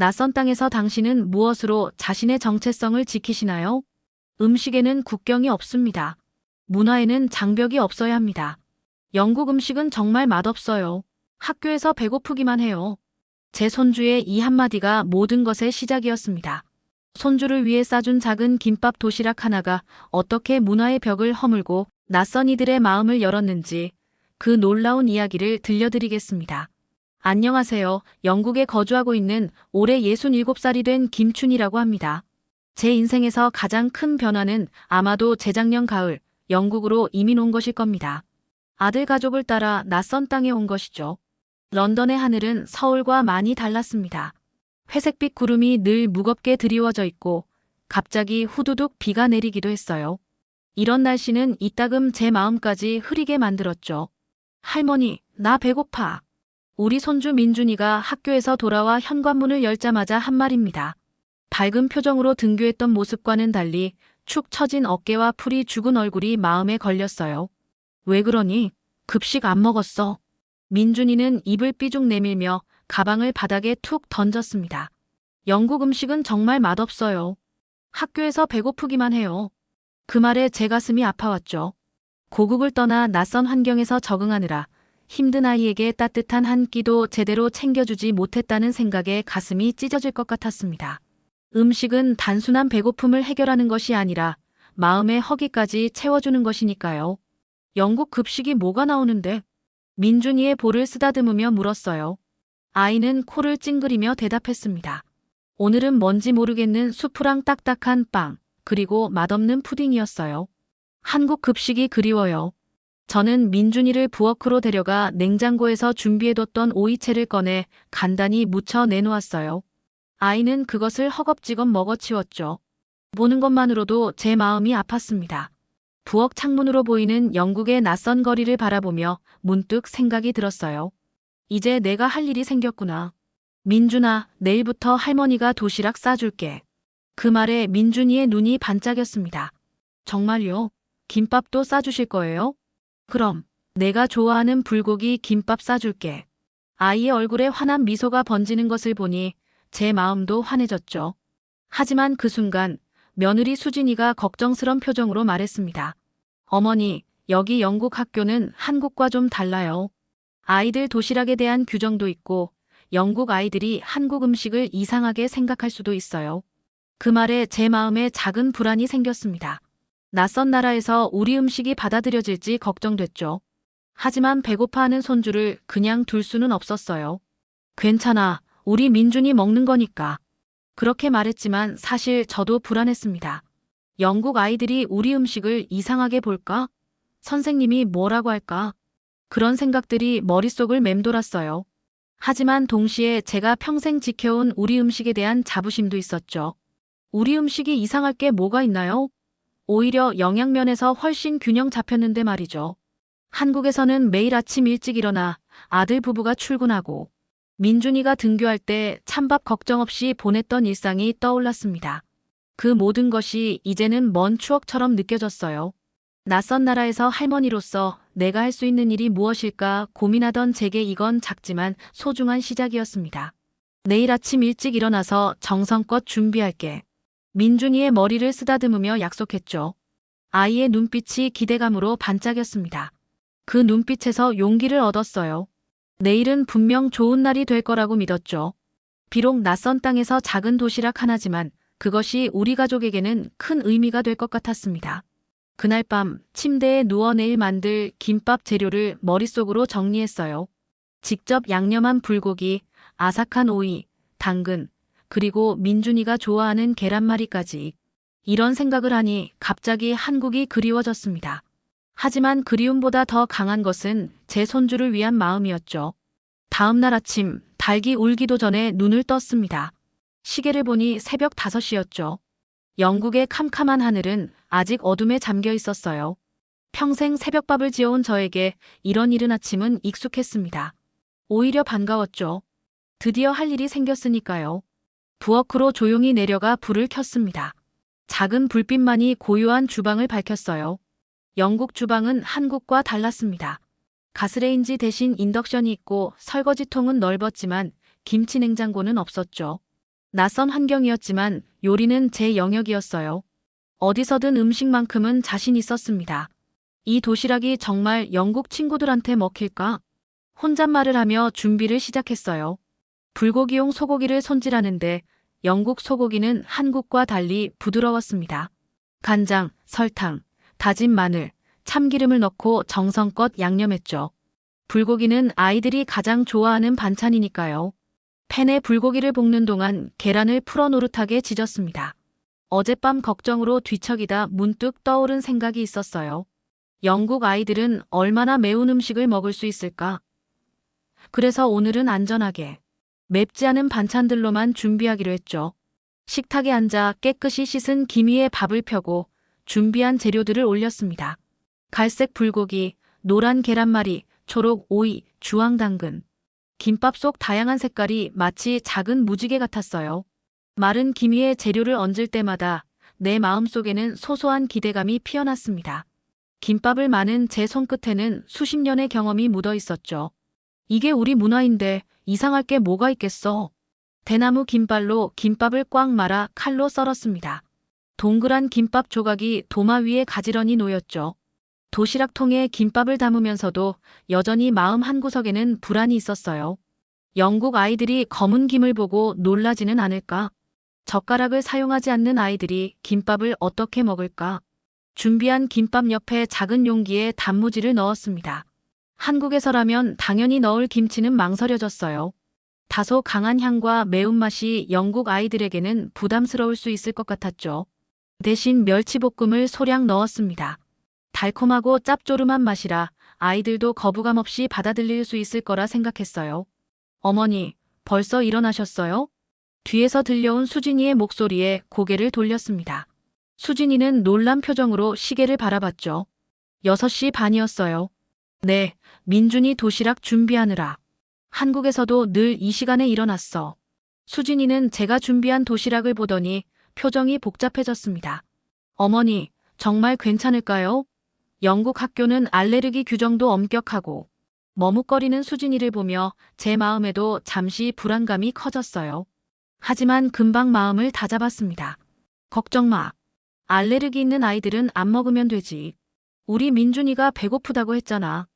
낯선 땅에서 당신은 무엇으로 자신의 정체성을 지키시나요? 음식에는 국경이 없습니다. 문화에는 장벽이 없어야 합니다. 영국 음식은 정말 맛없어요. 학교에서 배고프기만 해요. 제 손주의 이 한마디가 모든 것의 시작이었습니다. 손주를 위해 싸준 작은 김밥 도시락 하나가 어떻게 문화의 벽을 허물고 낯선 이들의 마음을 열었는지 그 놀라운 이야기를 들려드리겠습니다. 안녕하세요. 영국에 거주하고 있는 올해 67살이 된 김춘이라고 합니다. 제 인생에서 가장 큰 변화는 아마도 재작년 가을 영국으로 이민 온 것일 겁니다. 아들 가족을 따라 낯선 땅에 온 것이죠. 런던의 하늘은 서울과 많이 달랐습니다. 회색빛 구름이 늘 무겁게 드리워져 있고 갑자기 후두둑 비가 내리기도 했어요. 이런 날씨는 이따금 제 마음까지 흐리게 만들었죠. 할머니, 나 배고파. 우리 손주 민준이가 학교에서 돌아와 현관문을 열자마자 한 말입니다. 밝은 표정으로 등교했던 모습과는 달리 축 처진 어깨와 풀이 죽은 얼굴이 마음에 걸렸어요. 왜 그러니? 급식 안 먹었어. 민준이는 입을 삐죽 내밀며 가방을 바닥에 툭 던졌습니다. 영국 음식은 정말 맛없어요. 학교에서 배고프기만 해요. 그 말에 제 가슴이 아파왔죠. 고국을 떠나 낯선 환경에서 적응하느라 힘든 아이에게 따뜻한 한 끼도 제대로 챙겨주지 못했다는 생각에 가슴이 찢어질 것 같았습니다. 음식은 단순한 배고픔을 해결하는 것이 아니라 마음의 허기까지 채워주는 것이니까요. 영국 급식이 뭐가 나오는데? 민준이의 볼을 쓰다듬으며 물었어요. 아이는 코를 찡그리며 대답했습니다. 오늘은 뭔지 모르겠는 수프랑 딱딱한 빵, 그리고 맛없는 푸딩이었어요. 한국 급식이 그리워요. 저는 민준이를 부엌으로 데려가 냉장고에서 준비해뒀던 오이채를 꺼내 간단히 무쳐 내놓았어요. 아이는 그것을 허겁지겁 먹어치웠죠. 보는 것만으로도 제 마음이 아팠습니다. 부엌 창문으로 보이는 영국의 낯선 거리를 바라보며 문득 생각이 들었어요. 이제 내가 할 일이 생겼구나. 민준아, 내일부터 할머니가 도시락 싸줄게. 그 말에 민준이의 눈이 반짝였습니다. 정말요? 김밥도 싸주실 거예요? 그럼 내가 좋아하는 불고기 김밥 싸줄게. 아이의 얼굴에 환한 미소가 번지는 것을 보니 제 마음도 환해졌죠. 하지만 그 순간 며느리 수진이가 걱정스런 표정으로 말했습니다. 어머니, 여기 영국 학교는 한국과 좀 달라요. 아이들 도시락에 대한 규정도 있고 영국 아이들이 한국 음식을 이상하게 생각할 수도 있어요. 그 말에 제 마음에 작은 불안이 생겼습니다. 낯선 나라에서 우리 음식이 받아들여질지 걱정됐죠. 하지만 배고파하는 손주를 그냥 둘 수는 없었어요. 괜찮아, 우리 민준이 먹는 거니까. 그렇게 말했지만 사실 저도 불안했습니다. 영국 아이들이 우리 음식을 이상하게 볼까? 선생님이 뭐라고 할까? 그런 생각들이 머릿속을 맴돌았어요. 하지만 동시에 제가 평생 지켜온 우리 음식에 대한 자부심도 있었죠. 우리 음식이 이상할 게 뭐가 있나요? 오히려 영양면에서 훨씬 균형 잡혔는데 말이죠. 한국에서는 매일 아침 일찍 일어나 아들 부부가 출근하고 민준이가 등교할 때 찬밥 걱정 없이 보냈던 일상이 떠올랐습니다. 그 모든 것이 이제는 먼 추억처럼 느껴졌어요. 낯선 나라에서 할머니로서 내가 할 수 있는 일이 무엇일까 고민하던 제게 이건 작지만 소중한 시작이었습니다. 내일 아침 일찍 일어나서 정성껏 준비할게. 민준이의 머리를 쓰다듬으며 약속했죠. 아이의 눈빛이 기대감으로 반짝였습니다. 그 눈빛에서 용기를 얻었어요. 내일은 분명 좋은 날이 될 거라고 믿었죠. 비록 낯선 땅에서 작은 도시락 하나지만 그것이 우리 가족에게는 큰 의미가 될 것 같았습니다. 그날 밤 침대에 누워 내일 만들 김밥 재료를 머릿속으로 정리했어요. 직접 양념한 불고기, 아삭한 오이, 당근, 그리고 민준이가 좋아하는 계란말이까지. 이런 생각을 하니 갑자기 한국이 그리워졌습니다. 하지만 그리움보다 더 강한 것은 제 손주를 위한 마음이었죠. 다음 날 아침 닭이 울기도 전에 눈을 떴습니다. 시계를 보니 새벽 5시였죠. 영국의 캄캄한 하늘은 아직 어둠에 잠겨 있었어요. 평생 새벽밥을 지어온 저에게 이런 이른 아침은 익숙했습니다. 오히려 반가웠죠. 드디어 할 일이 생겼으니까요. 부엌으로 조용히 내려가 불을 켰습니다. 작은 불빛만이 고요한 주방을 밝혔어요. 영국 주방은 한국과 달랐습니다. 가스레인지 대신 인덕션이 있고 설거지통은 넓었지만 김치 냉장고는 없었죠. 낯선 환경이었지만 요리는 제 영역이었어요. 어디서든 음식만큼은 자신 있었습니다. 이 도시락이 정말 영국 친구들한테 먹힐까? 혼잣말을 하며 준비를 시작했어요. 불고기용 소고기를 손질하는데 영국 소고기는 한국과 달리 부드러웠습니다. 간장, 설탕, 다진 마늘, 참기름을 넣고 정성껏 양념했죠. 불고기는 아이들이 가장 좋아하는 반찬이니까요. 팬에 불고기를 볶는 동안 계란을 풀어 노릇하게 지졌습니다. 어젯밤 걱정으로 뒤척이다 문득 떠오른 생각이 있었어요. 영국 아이들은 얼마나 매운 음식을 먹을 수 있을까? 그래서 오늘은 안전하게 맵지 않은 반찬들로만 준비하기로 했죠. 식탁에 앉아 깨끗이 씻은 김 위에 밥을 펴고 준비한 재료들을 올렸습니다. 갈색 불고기, 노란 계란말이, 초록 오이, 주황 당근. 김밥 속 다양한 색깔이 마치 작은 무지개 같았어요. 마른 김 위에 재료를 얹을 때마다 내 마음속에는 소소한 기대감이 피어났습니다. 김밥을 마는 제 손끝에는 수십 년의 경험이 묻어 있었죠. 이게 우리 문화인데 이상할 게 뭐가 있겠어. 대나무 김발로 김밥을 꽉 말아 칼로 썰었습니다. 동그란 김밥 조각이 도마 위에 가지런히 놓였죠. 도시락통에 김밥을 담으면서도 여전히 마음 한구석에는 불안이 있었어요. 영국 아이들이 검은 김을 보고 놀라지는 않을까? 젓가락을 사용하지 않는 아이들이 김밥을 어떻게 먹을까? 준비한 김밥 옆에 작은 용기에 단무지를 넣었습니다. 한국에서라면 당연히 넣을 김치는 망설여졌어요. 다소 강한 향과 매운맛이 영국 아이들에게는 부담스러울 수 있을 것 같았죠. 대신 멸치볶음을 소량 넣었습니다. 달콤하고 짭조름한 맛이라 아이들도 거부감 없이 받아들일 수 있을 거라 생각했어요. 어머니, 벌써 일어나셨어요? 뒤에서 들려온 수진이의 목소리에 고개를 돌렸습니다. 수진이는 놀란 표정으로 시계를 바라봤죠. 6시 반이었어요. 네, 민준이 도시락 준비하느라. 한국에서도 늘 이 시간에 일어났어. 수진이는 제가 준비한 도시락을 보더니 표정이 복잡해졌습니다. 어머니, 정말 괜찮을까요? 영국 학교는 알레르기 규정도 엄격하고 머뭇거리는 수진이를 보며 제 마음에도 잠시 불안감이 커졌어요. 하지만 금방 마음을 다잡았습니다. 걱정 마. 알레르기 있는 아이들은 안 먹으면 되지. 우리 민준이가 배고프다고 했잖아.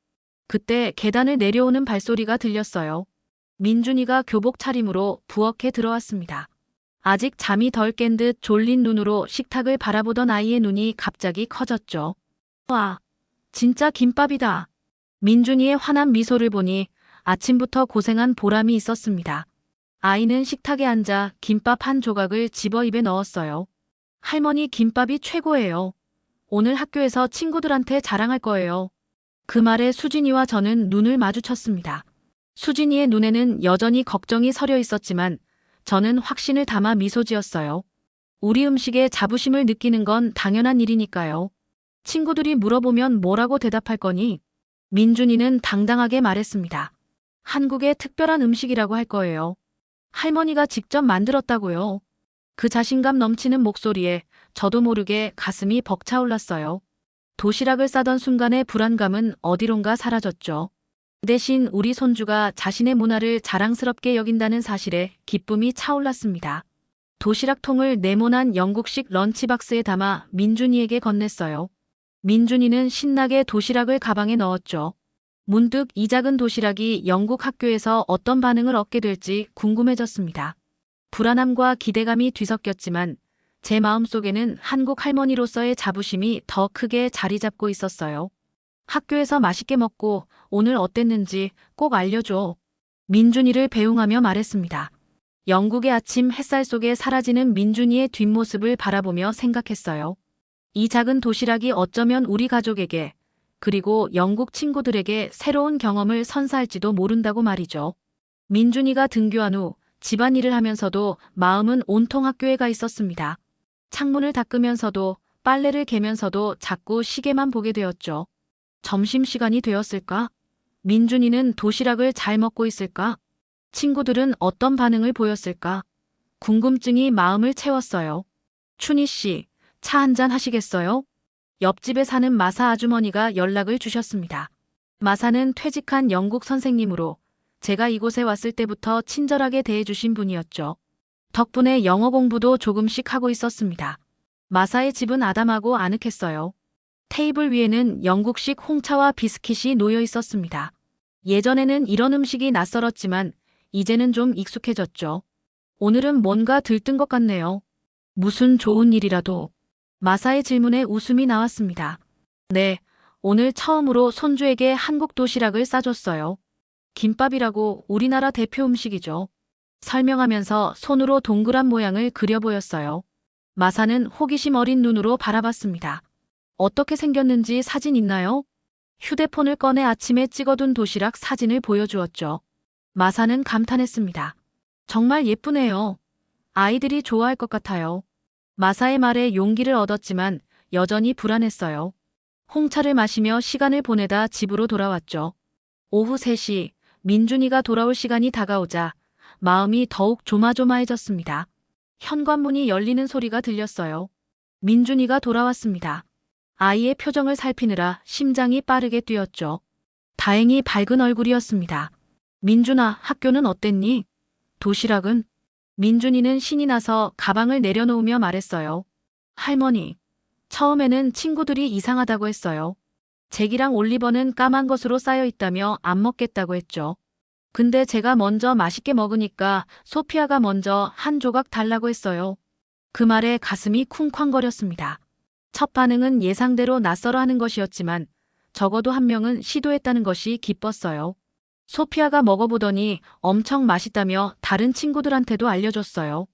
그때 계단을 내려오는 발소리가 들렸어요. 민준이가 교복 차림으로 부엌에 들어왔습니다. 아직 잠이 덜 깬 듯 졸린 눈으로 식탁을 바라보던 아이의 눈이 갑자기 커졌죠. 와, 진짜 김밥이다. 민준이의 환한 미소를 보니 아침부터 고생한 보람이 있었습니다. 아이는 식탁에 앉아 김밥 한 조각을 집어 입에 넣었어요. 할머니 김밥이 최고예요. 오늘 학교에서 친구들한테 자랑할 거예요. 그 말에 수진이와 저는 눈을 마주쳤습니다. 수진이의 눈에는 여전히 걱정이 서려 있었지만 저는 확신을 담아 미소 지었어요. 우리 음식에 자부심을 느끼는 건 당연한 일이니까요. 친구들이 물어보면 뭐라고 대답할 거니? 민준이는 당당하게 말했습니다. 한국의 특별한 음식이라고 할 거예요. 할머니가 직접 만들었다고요. 그 자신감 넘치는 목소리에 저도 모르게 가슴이 벅차올랐어요. 도시락을 싸던 순간의 불안감은 어디론가 사라졌죠. 대신 우리 손주가 자신의 문화를 자랑스럽게 여긴다는 사실에 기쁨이 차올랐습니다. 도시락통을 네모난 영국식 런치박스에 담아 민준이에게 건넸어요. 민준이는 신나게 도시락을 가방에 넣었죠. 문득 이 작은 도시락이 영국 학교에서 어떤 반응을 얻게 될지 궁금해졌습니다. 불안함과 기대감이 뒤섞였지만 제 마음속에는 한국 할머니로서의 자부심이 더 크게 자리 잡고 있었어요. 학교에서 맛있게 먹고 오늘 어땠는지 꼭 알려줘. 민준이를 배웅하며 말했습니다. 영국의 아침 햇살 속에 사라지는 민준이의 뒷모습을 바라보며 생각했어요. 이 작은 도시락이 어쩌면 우리 가족에게 그리고 영국 친구들에게 새로운 경험을 선사할지도 모른다고 말이죠. 민준이가 등교한 후 집안일을 하면서도 마음은 온통 학교에 가 있었습니다. 창문을 닦으면서도 빨래를 개면서도 자꾸 시계만 보게 되었죠. 점심시간이 되었을까? 민준이는 도시락을 잘 먹고 있을까? 친구들은 어떤 반응을 보였을까? 궁금증이 마음을 채웠어요. 춘희 씨, 차 한잔 하시겠어요? 옆집에 사는 마사 아주머니가 연락을 주셨습니다. 마사는 퇴직한 영국 선생님으로 제가 이곳에 왔을 때부터 친절하게 대해주신 분이었죠. 덕분에 영어 공부도 조금씩 하고 있었습니다. 마사의 집은 아담하고 아늑했어요. 테이블 위에는 영국식 홍차와 비스킷이 놓여 있었습니다. 예전에는 이런 음식이 낯설었지만 이제는 좀 익숙해졌죠. 오늘은 뭔가 들뜬 것 같네요. 무슨 좋은 일이라도. 마사의 질문에 웃음이 나왔습니다. 네, 오늘 처음으로 손주에게 한국 도시락을 싸줬어요. 김밥이라고 우리나라 대표 음식이죠. 설명하면서 손으로 동그란 모양을 그려 보였어요. 마사는 호기심 어린 눈으로 바라봤습니다. 어떻게 생겼는지 사진 있나요? 휴대폰을 꺼내 아침에 찍어둔 도시락 사진을 보여주었죠. 마사는 감탄했습니다. 정말 예쁘네요. 아이들이 좋아할 것 같아요. 마사의 말에 용기를 얻었지만 여전히 불안했어요. 홍차를 마시며 시간을 보내다 집으로 돌아왔죠. 오후 3시, 민준이가 돌아올 시간이 다가오자 마음이 더욱 조마조마해졌습니다. 현관문이 열리는 소리가 들렸어요. 민준이가 돌아왔습니다. 아이의 표정을 살피느라 심장이 빠르게 뛰었죠. 다행히 밝은 얼굴이었습니다. 민준아, 학교는 어땠니? 도시락은? 민준이는 신이 나서 가방을 내려놓으며 말했어요. 할머니, 처음에는 친구들이 이상하다고 했어요. 잭이랑 올리버는 까만 것으로 쌓여 있다며 안 먹겠다고 했죠. 근데 제가 먼저 맛있게 먹으니까 소피아가 먼저 한 조각 달라고 했어요. 그 말에 가슴이 쿵쾅거렸습니다. 첫 반응은 예상대로 낯설어 하는 것이었지만 적어도 한 명은 시도했다는 것이 기뻤어요. 소피아가 먹어보더니 엄청 맛있다며 다른 친구들한테도 알려줬어요.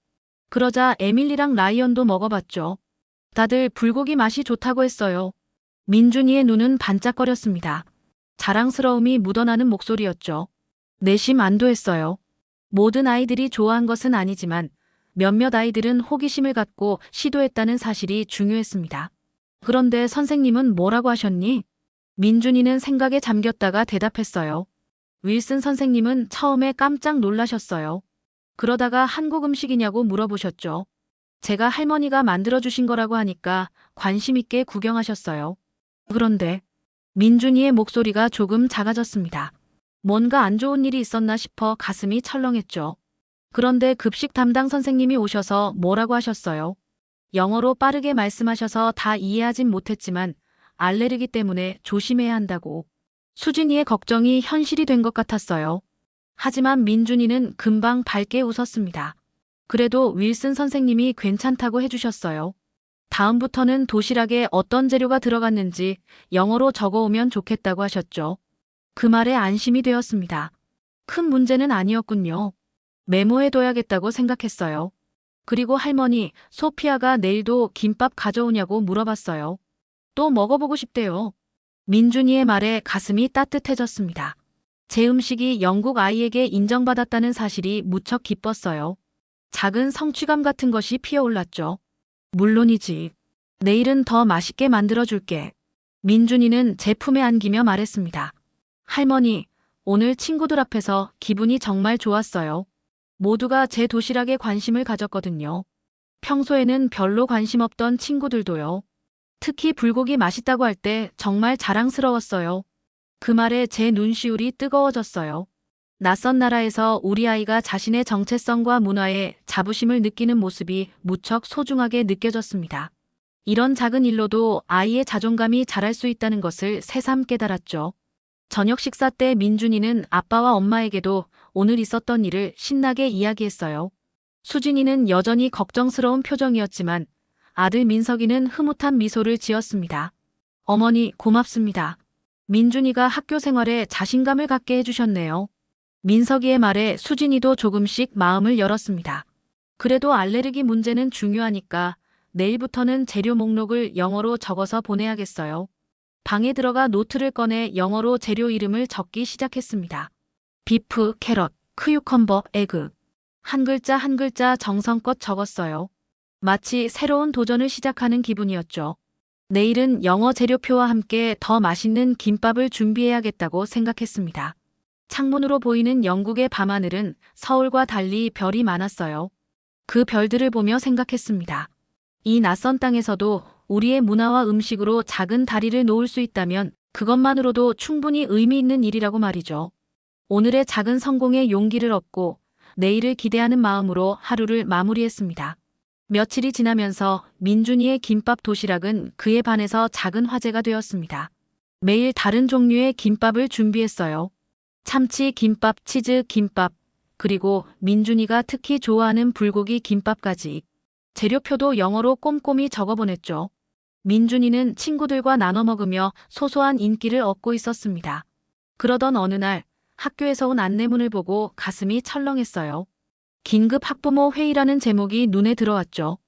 그러자 에밀리랑 라이언도 먹어봤죠. 다들 불고기 맛이 좋다고 했어요. 민준이의 눈은 반짝거렸습니다. 자랑스러움이 묻어나는 목소리였죠. 내심 안도했어요. 모든 아이들이 좋아한 것은 아니지만 몇몇 아이들은 호기심을 갖고 시도했다는 사실이 중요했습니다. 그런데 선생님은 뭐라고 하셨니? 민준이는 생각에 잠겼다가 대답했어요. 윌슨 선생님은 처음에 깜짝 놀라셨어요. 그러다가 한국 음식이냐고 물어보셨죠. 제가 할머니가 만들어주신 거라고 하니까 관심 있게 구경하셨어요. 그런데 민준이의 목소리가 조금 작아졌습니다. 뭔가 안 좋은 일이 있었나 싶어 가슴이 철렁했죠. 그런데 급식 담당 선생님이 오셔서 뭐라고 하셨어요. 영어로 빠르게 말씀하셔서 다 이해하진 못했지만 알레르기 때문에 조심해야 한다고. 수진이의 걱정이 현실이 된 것 같았어요. 하지만 민준이는 금방 밝게 웃었습니다. 그래도 윌슨 선생님이 괜찮다고 해주셨어요. 다음부터는 도시락에 어떤 재료가 들어갔는지 영어로 적어오면 좋겠다고 하셨죠. 그 말에 안심이 되었습니다. 큰 문제는 아니었군요. 메모해둬야겠다고 생각했어요. 그리고 할머니, 소피아가 내일도 김밥 가져오냐고 물어봤어요. 또 먹어보고 싶대요. 민준이의 말에 가슴이 따뜻해졌습니다. 제 음식이 영국 아이에게 인정받았다는 사실이 무척 기뻤어요. 작은 성취감 같은 것이 피어올랐죠. 물론이지. 내일은 더 맛있게 만들어줄게. 민준이는 제 품에 안기며 말했습니다. 할머니, 오늘 친구들 앞에서 기분이 정말 좋았어요. 모두가 제 도시락에 관심을 가졌거든요. 평소에는 별로 관심 없던 친구들도요. 특히 불고기 맛있다고 할 때 정말 자랑스러웠어요. 그 말에 제 눈시울이 뜨거워졌어요. 낯선 나라에서 우리 아이가 자신의 정체성과 문화에 자부심을 느끼는 모습이 무척 소중하게 느껴졌습니다. 이런 작은 일로도 아이의 자존감이 자랄 수 있다는 것을 새삼 깨달았죠. 저녁 식사 때 민준이는 아빠와 엄마에게도 오늘 있었던 일을 신나게 이야기했어요. 수진이는 여전히 걱정스러운 표정이었지만 아들 민석이는 흐뭇한 미소를 지었습니다. 어머니, 고맙습니다. 민준이가 학교 생활에 자신감을 갖게 해주셨네요. 민석이의 말에 수진이도 조금씩 마음을 열었습니다. 그래도 알레르기 문제는 중요하니까 내일부터는 재료 목록을 영어로 적어서 보내야겠어요. 방에 들어가 노트를 꺼내 영어로 재료 이름을 적기 시작했습니다. 비프, 캐럿, 크유컴버, 에그. 한 글자 한 글자 정성껏 적었어요. 마치 새로운 도전을 시작하는 기분이었죠. 내일은 영어 재료표와 함께 더 맛있는 김밥을 준비해야겠다고 생각했습니다. 창문으로 보이는 영국의 밤하늘은 서울과 달리 별이 많았어요. 그 별들을 보며 생각했습니다. 이 낯선 땅에서도 우리의 문화와 음식으로 작은 다리를 놓을 수 있다면 그것만으로도 충분히 의미 있는 일이라고 말이죠. 오늘의 작은 성공에 용기를 얻고 내일을 기대하는 마음으로 하루를 마무리했습니다. 며칠이 지나면서 민준이의 김밥 도시락은 그에 반해서 작은 화제가 되었습니다. 매일 다른 종류의 김밥을 준비했어요. 참치 김밥, 치즈 김밥, 그리고 민준이가 특히 좋아하는 불고기 김밥까지. 재료표도 영어로 꼼꼼히 적어보냈죠. 민준이는 친구들과 나눠 먹으며 소소한 인기를 얻고 있었습니다. 그러던 어느 날 학교에서 온 안내문을 보고 가슴이 철렁했어요. 긴급 학부모 회의라는 제목이 눈에 들어왔죠.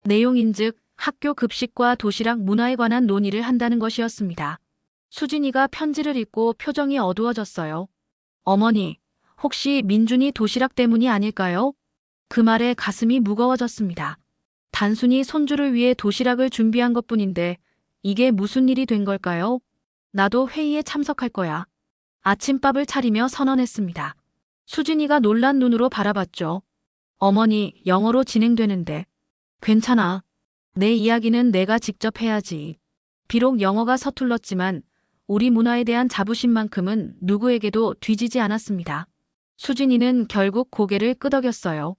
내용인즉 학교 급식과 도시락 문화에 관한 논의를 한다는 것이었습니다. 수진이가 편지를 읽고 표정이 어두워졌어요. 어머니, 혹시 민준이 도시락 때문이 아닐까요? 그 말에 가슴이 무거워졌습니다. 단순히 손주를 위해 도시락을 준비한 것뿐인데 이게 무슨 일이 된 걸까요? 나도 회의에 참석할 거야. 아침밥을 차리며 선언했습니다. 수진이가 놀란 눈으로 바라봤죠. 어머니, 영어로 진행되는데. 괜찮아. 내 이야기는 내가 직접 해야지. 비록 영어가 서툴렀지만 우리 문화에 대한 자부심만큼은 누구에게도 뒤지지 않았습니다. 수진이는 결국 고개를 끄덕였어요.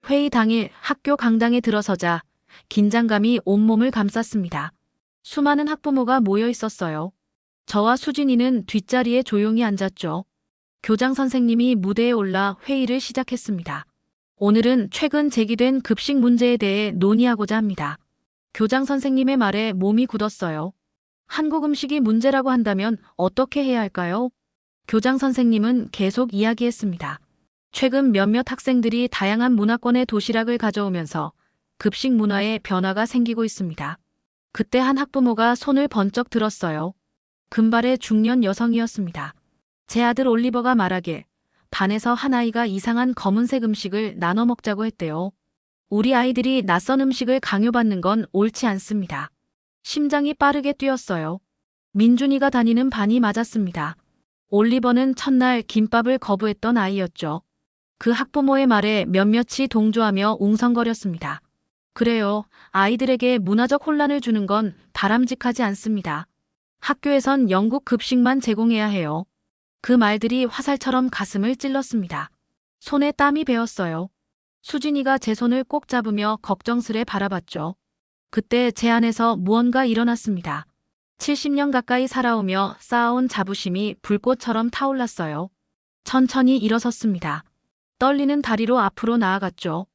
회의 당일 학교 강당에 들어서자 긴장감이 온몸을 감쌌습니다. 수많은 학부모가 모여 있었어요. 저와 수진이는 뒷자리에 조용히 앉았죠. 교장 선생님이 무대에 올라 회의를 시작했습니다. 오늘은 최근 제기된 급식 문제에 대해 논의하고자 합니다. 교장 선생님의 말에 몸이 굳었어요. 한국 음식이 문제라고 한다면 어떻게 해야 할까요? 교장 선생님은 계속 이야기했습니다. 최근 몇몇 학생들이 다양한 문화권의 도시락을 가져오면서 급식 문화에 변화가 생기고 있습니다. 그때 한 학부모가 손을 번쩍 들었어요. 금발의 중년 여성이었습니다. 제 아들 올리버가 말하길 반에서 한 아이가 이상한 검은색 음식을 나눠 먹자고 했대요. 우리 아이들이 낯선 음식을 강요받는 건 옳지 않습니다. 심장이 빠르게 뛰었어요. 민준이가 다니는 반이 맞았습니다. 올리버는 첫날 김밥을 거부했던 아이였죠. 그 학부모의 말에 몇몇이 동조하며 웅성거렸습니다. 그래요. 아이들에게 문화적 혼란을 주는 건 바람직하지 않습니다. 학교에선 영국 급식만 제공해야 해요. 그 말들이 화살처럼 가슴을 찔렀습니다. 손에 땀이 배었어요. 수진이가 제 손을 꼭 잡으며 걱정스레 바라봤죠. 그때 제 안에서 무언가 일어났습니다. 70년 가까이 살아오며 쌓아온 자부심이 불꽃처럼 타올랐어요. 천천히 일어섰습니다. 떨리는 다리로 앞으로 나아갔죠.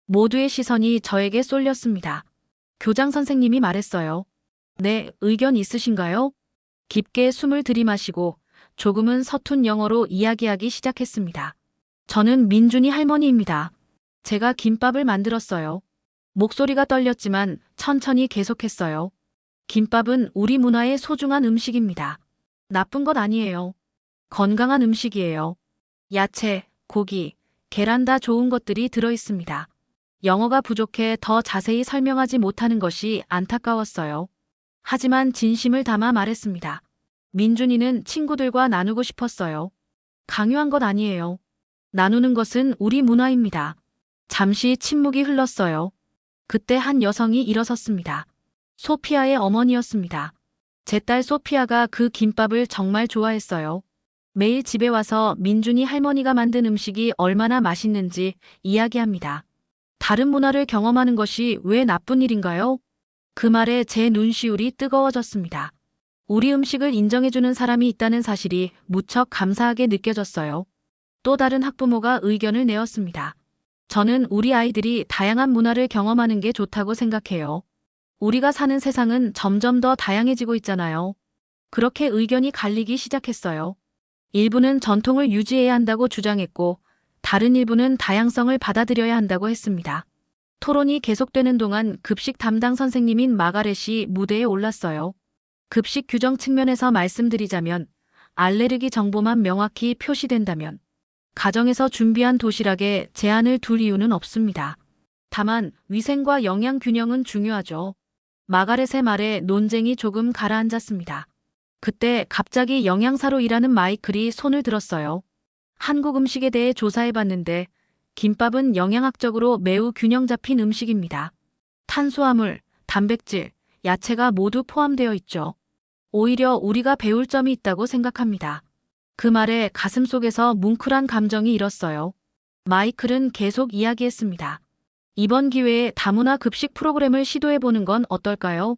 모두의 시선이 저에게 쏠렸습니다. 교장 선생님이 말했어요. 네, 의견 있으신가요? 깊게 숨을 들이마시고 조금은 서툰 영어로 이야기하기 시작했습니다. 저는 민준이 할머니입니다. 제가 김밥을 만들었어요. 목소리가 떨렸지만 천천히 계속했어요. 김밥은 우리 문화의 소중한 음식입니다. 나쁜 것 아니에요. 건강한 음식이에요. 야채, 고기, 계란 다 좋은 것들이 들어있습니다. 영어가 부족해 더 자세히 설명하지 못하는 것이 안타까웠어요. 하지만 진심을 담아 말했습니다. 민준이는 친구들과 나누고 싶었어요. 강요한 것 아니에요. 나누는 것은 우리 문화입니다. 잠시 침묵이 흘렀어요. 그때 한 여성이 일어섰습니다. 소피아의 어머니였습니다. 제 딸 소피아가 그 김밥을 정말 좋아했어요. 매일 집에 와서 민준이 할머니가 만든 음식이 얼마나 맛있는지 이야기합니다. 다른 문화를 경험하는 것이 왜 나쁜 일인가요? 그 말에 제 눈시울이 뜨거워졌습니다. 우리 음식을 인정해주는 사람이 있다는 사실이 무척 감사하게 느껴졌어요. 또 다른 학부모가 의견을 내었습니다. 저는 우리 아이들이 다양한 문화를 경험하는 게 좋다고 생각해요. 우리가 사는 세상은 점점 더 다양해지고 있잖아요. 그렇게 의견이 갈리기 시작했어요. 일부는 전통을 유지해야 한다고 주장했고, 다른 일부는 다양성을 받아들여야 한다고 했습니다. 토론이 계속되는 동안 급식 담당 선생님인 마가렛이 무대에 올랐어요. 급식 규정 측면에서 말씀드리자면, 알레르기 정보만 명확히 표시된다면, 가정에서 준비한 도시락에 제한을 둘 이유는 없습니다. 다만 위생과 영양 균형은 중요하죠. 마가렛의 말에 논쟁이 조금 가라앉았습니다. 그때 갑자기 영양사로 일하는 마이클이 손을 들었어요. 한국 음식에 대해 조사해봤는데 김밥은 영양학적으로 매우 균형 잡힌 음식입니다. 탄수화물, 단백질, 야채가 모두 포함되어 있죠. 오히려 우리가 배울 점이 있다고 생각합니다. 그 말에 가슴속에서 뭉클한 감정이 일었어요. 마이클은 계속 이야기했습니다. 이번 기회에 다문화 급식 프로그램을 시도해보는 건 어떨까요?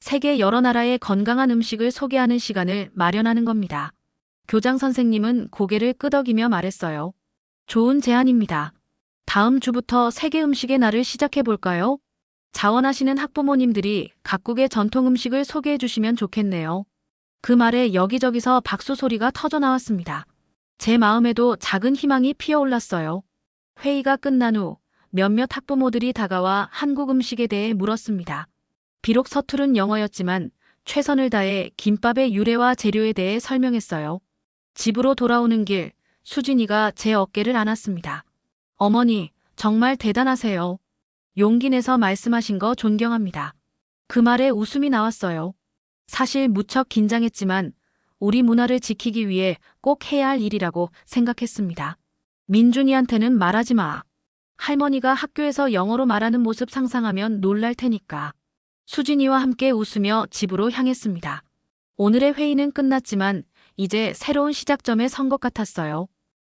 세계 여러 나라의 건강한 음식을 소개하는 시간을 마련하는 겁니다. 교장 선생님은 고개를 끄덕이며 말했어요. 좋은 제안입니다. 다음 주부터 세계 음식의 날을 시작해볼까요? 자원하시는 학부모님들이 각국의 전통 음식을 소개해 주시면 좋겠네요. 그 말에 여기저기서 박수 소리가 터져 나왔습니다. 제 마음에도 작은 희망이 피어올랐어요. 회의가 끝난 후 몇몇 학부모들이 다가와 한국 음식에 대해 물었습니다. 비록 서투른 영어였지만 최선을 다해 김밥의 유래와 재료에 대해 설명했어요. 집으로 돌아오는 길, 수진이가 제 어깨를 안았습니다. 어머니, 정말 대단하세요. 용기 내서 말씀하신 거 존경합니다. 그 말에 웃음이 나왔어요. 사실 무척 긴장했지만 우리 문화를 지키기 위해 꼭 해야 할 일이라고 생각했습니다. 민준이한테는 말하지 마. 할머니가 학교에서 영어로 말하는 모습 상상하면 놀랄 테니까. 수진이와 함께 웃으며 집으로 향했습니다. 오늘의 회의는 끝났지만 이제 새로운 시작점에 선 것 같았어요.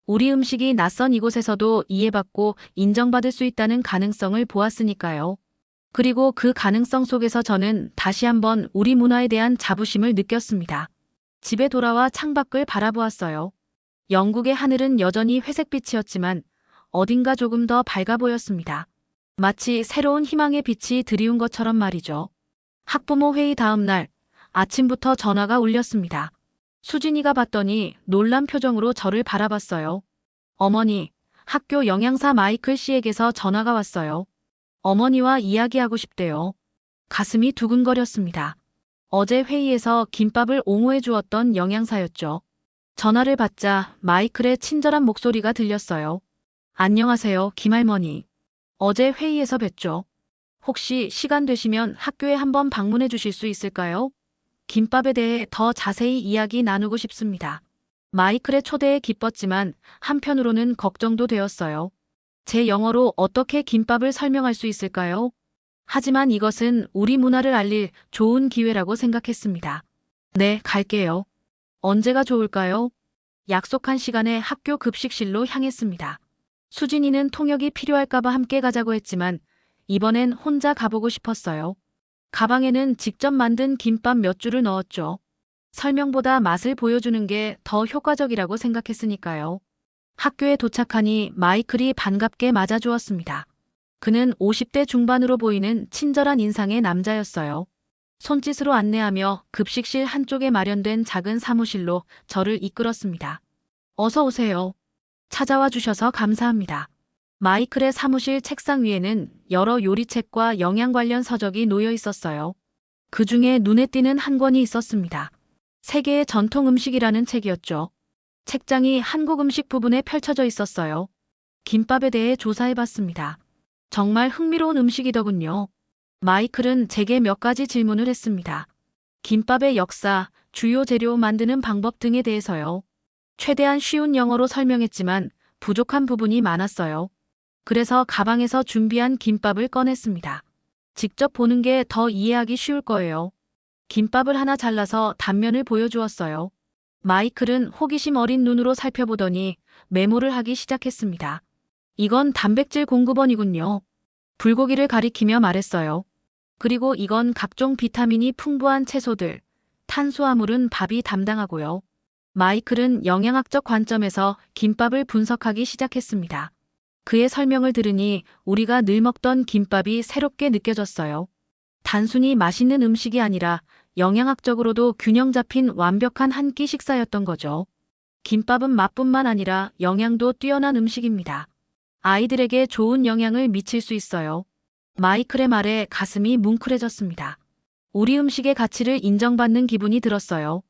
우리 음식이 낯선 이곳에서도 이해받고 인정받을 수 있다는 가능성을 보았으니까요. 그리고 그 가능성 속에서 저는 다시 한번 우리 문화에 대한 자부심을 느꼈습니다. 집에 돌아와 창밖을 바라보았어요. 영국의 하늘은 여전히 회색빛이었지만 어딘가 조금 더 밝아 보였습니다. 마치 새로운 희망의 빛이 드리운 것처럼 말이죠. 학부모 회의 다음 날 아침부터 전화가 울렸습니다. 수진이가 받더니 놀란 표정으로 저를 바라봤어요. 어머니, 학교 영양사 마이클 씨에게서 전화가 왔어요. 어머니와 이야기하고 싶대요. 가슴이 두근거렸습니다. 어제 회의에서 김밥을 옹호해 주었던 영양사였죠. 전화를 받자 마이클의 친절한 목소리가 들렸어요. 안녕하세요, 김할머니. 어제 회의에서 뵀죠. 혹시 시간 되시면 학교에 한번 방문해 주실 수 있을까요? 김밥에 대해 더 자세히 이야기 나누고 싶습니다. 마이클의 초대에 기뻤지만 한편으로는 걱정도 되었어요. 제 영어로 어떻게 김밥을 설명할 수 있을까요? 하지만 이것은 우리 문화를 알릴 좋은 기회라고 생각했습니다. 네, 갈게요. 언제가 좋을까요? 약속한 시간에 학교 급식실로 향했습니다. 수진이는 통역이 필요할까봐 함께 가자고 했지만 이번엔 혼자 가보고 싶었어요. 가방에는 직접 만든 김밥 몇 줄을 넣었죠. 설명보다 맛을 보여주는 게 더 효과적이라고 생각했으니까요. 학교에 도착하니 마이클이 반갑게 맞아주었습니다. 그는 50대 중반으로 보이는 친절한 인상의 남자였어요. 손짓으로 안내하며 급식실 한쪽에 마련된 작은 사무실로 저를 이끌었습니다. 어서 오세요. 찾아와 주셔서 감사합니다. 마이클의 사무실 책상 위에는 여러 요리책과 영양 관련 서적이 놓여 있었어요. 그 중에 눈에 띄는 한 권이 있었습니다. 세계의 전통 음식이라는 책이었죠. 책장이 한국 음식 부분에 펼쳐져 있었어요. 김밥에 대해 조사해봤습니다. 정말 흥미로운 음식이더군요. 마이클은 제게 몇 가지 질문을 했습니다. 김밥의 역사, 주요 재료 만드는 방법 등에 대해서요. 최대한 쉬운 영어로 설명했지만 부족한 부분이 많았어요. 그래서 가방에서 준비한 김밥을 꺼냈습니다. 직접 보는 게 더 이해하기 쉬울 거예요. 김밥을 하나 잘라서 단면을 보여주었어요. 마이클은 호기심 어린 눈으로 살펴보더니 메모를 하기 시작했습니다. 이건 단백질 공급원이군요. 불고기를 가리키며 말했어요. 그리고 이건 각종 비타민이 풍부한 채소들, 탄수화물은 밥이 담당하고요. 마이클은 영양학적 관점에서 김밥을 분석하기 시작했습니다. 그의 설명을 들으니 우리가 늘 먹던 김밥이 새롭게 느껴졌어요. 단순히 맛있는 음식이 아니라 영양학적으로도 균형 잡힌 완벽한 한 끼 식사였던 거죠. 김밥은 맛뿐만 아니라 영양도 뛰어난 음식입니다. 아이들에게 좋은 영향을 미칠 수 있어요. 마이클의 말에 가슴이 뭉클해졌습니다. 우리 음식의 가치를 인정받는 기분이 들었어요.